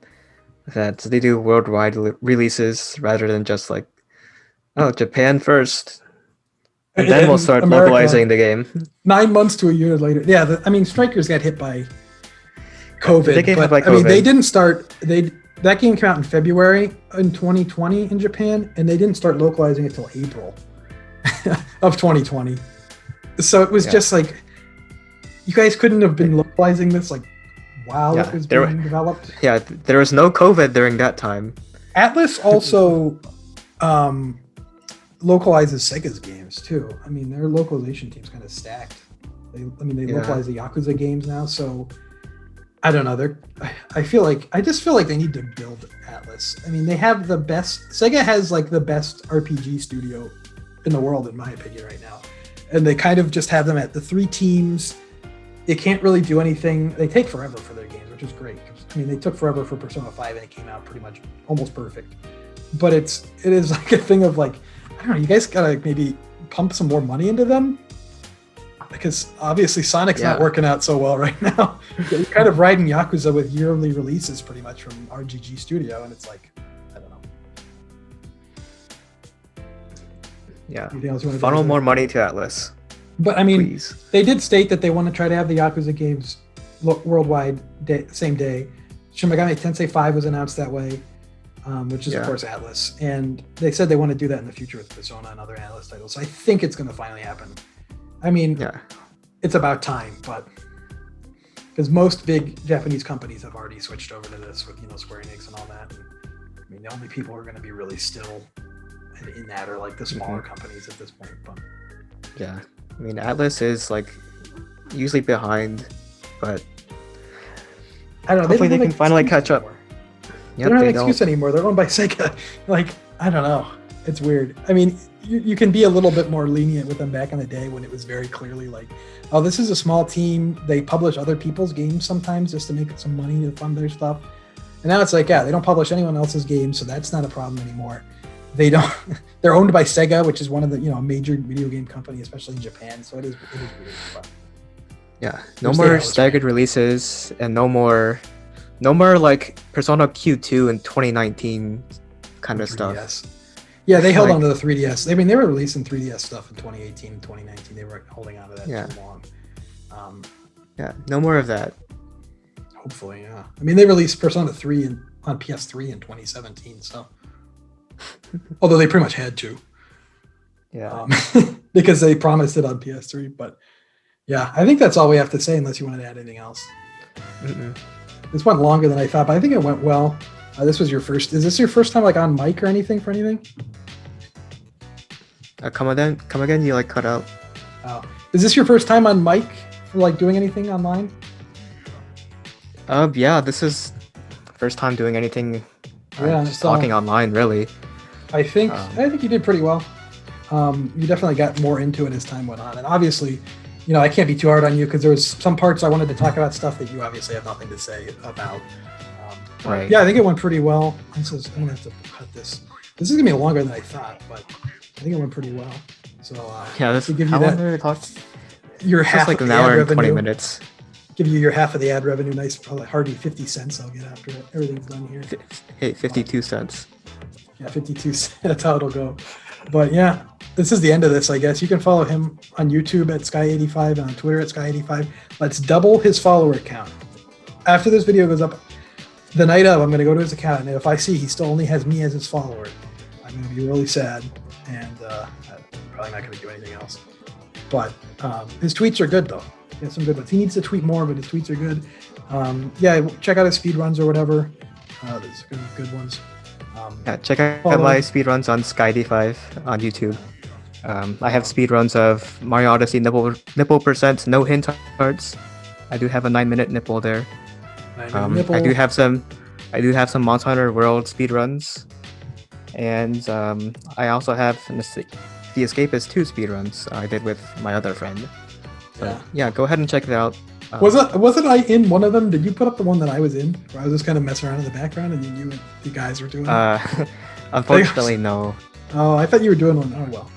that they do worldwide releases rather than just like, Japan first, and then we'll start America, localizing the game. 9 months to a year later. Yeah, Strikers got hit by COVID. COVID. I mean, they didn't start. That game came out in February in 2020 in Japan, and they didn't start localizing it until April of 2020. So it was just like, you guys couldn't have been localizing this like while it was being developed. Yeah, there was no COVID during that time. ATLUS also localizes Sega's games too. I mean, their localization team's kind of stacked. They localize the Yakuza games now, so I don't know. I just feel like they need to build ATLUS. I mean, they have the best. Sega has like the best RPG studio in the world, in my opinion, right now. And they kind of just have them at the 3 teams. They can't really do anything. They take forever for their games, which is great. I mean, they took forever for Persona 5, and it came out pretty much almost perfect. But it is like a thing of like, I don't know. You guys gotta maybe pump some more money into them. Because obviously Sonic's not working out so well right now. You're kind of riding Yakuza with yearly releases pretty much from RGG Studio, and it's like, I don't know. Yeah. Funnel more money to ATLUS. But I mean, please. They did state that they want to try to have the Yakuza games worldwide same day. Shin Megami Tensei 5 was announced that way, which is of course ATLUS. And they said they want to do that in the future with Persona and other ATLUS titles. So I think it's going to finally happen. I mean, it's about time, but because most big Japanese companies have already switched over to this with Square Enix and all that. And, I mean, the only people who are going to be really still in that are like the smaller companies at this point. But yeah, I mean, ATLUS is like usually behind, but I don't know. Hopefully they can finally catch up. They don't have an excuse anymore. They're owned by Sega. Like, I don't know. It's weird. I mean, you can be a little bit more lenient with them back in the day when it was very clearly like, oh, this is a small team. They publish other people's games sometimes just to make some money to fund their stuff. And now it's like, they don't publish anyone else's games, so that's not a problem anymore. They're owned by Sega, which is one of the, major video game company, especially in Japan. So it is weird. But Yeah, no more staggered releases, and no more like Persona Q2 in 2019 kind of stuff. Yeah, they held on to the 3DS. I mean, they were releasing 3DS stuff in 2018 and 2019. They were holding on to that too long. Yeah, no more of that. Hopefully, yeah. I mean, they released Persona 3 on PS3 in 2017, so although they pretty much had to. Yeah. Because they promised it on PS3, but yeah, I think that's all we have to say unless you wanted to add anything else. This went longer than I thought, but I think it went well. This was your first. Is this your first time like on mic or anything for anything? Come again. You like cut out. Oh, is this your first time on mic for like doing anything online? Yeah, this is first time doing anything. Just talking online, really. I think you did pretty well. You definitely got more into it as time went on, and obviously, you know, I can't be too hard on you because there was some parts I wanted to talk about stuff that you obviously have nothing to say about. Right. Yeah, I think it went pretty well. I'm gonna have to cut this. This is gonna be longer than I thought, but I think it went pretty well. So yeah, this give you your half like an hour and 20 minutes. Give you your half of the ad revenue. Nice, probably hardly 50 cents. I'll get after it. Everything's done here. Hey, 52 cents. Yeah, 52 cents. That's how it'll go. But yeah, this is the end of this, I guess. You can follow him on YouTube at Sky85 and on Twitter at Sky85. Let's double his follower count. After this video goes up, the night of, I'm going to go to his account, and if I see he still only has me as his follower, I'm going to be really sad, and I'm probably not going to do anything else. But his tweets are good, though. He has some good ones. He needs to tweet more, but his tweets are good. Yeah, check out his speedruns or whatever. There's good ones. Yeah, check out my speedruns on Sky85 on YouTube. I have speedruns of Mario Odyssey nipple percent, no hint hearts. I do have a 9-minute nipple there. I do have some Monster Hunter World speedruns, and I also have the Escapist 2 speedruns I did with my other friend. So, yeah, go ahead and check it out. Wasn't I in one of them? Did you put up the one that I was in, where I was just kind of messing around in the background, and then you and the guys were doing it? Unfortunately, no. Oh, I thought you were doing one. Oh well,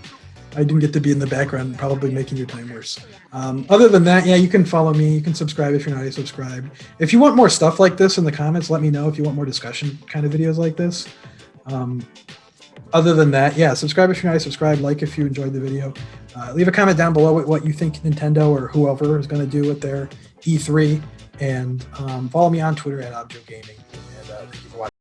I didn't get to be in the background, probably making your time worse. Other than that, yeah, you can follow me. You can subscribe if you're not already subscribed. If you want more stuff like this in the comments, let me know if you want more discussion kind of videos like this. Other than that, yeah, subscribe if you're not already subscribed. Like if you enjoyed the video. Leave a comment down below what you think Nintendo or whoever is going to do with their E3. And follow me on Twitter at ObjoGaming. And thank you for watching.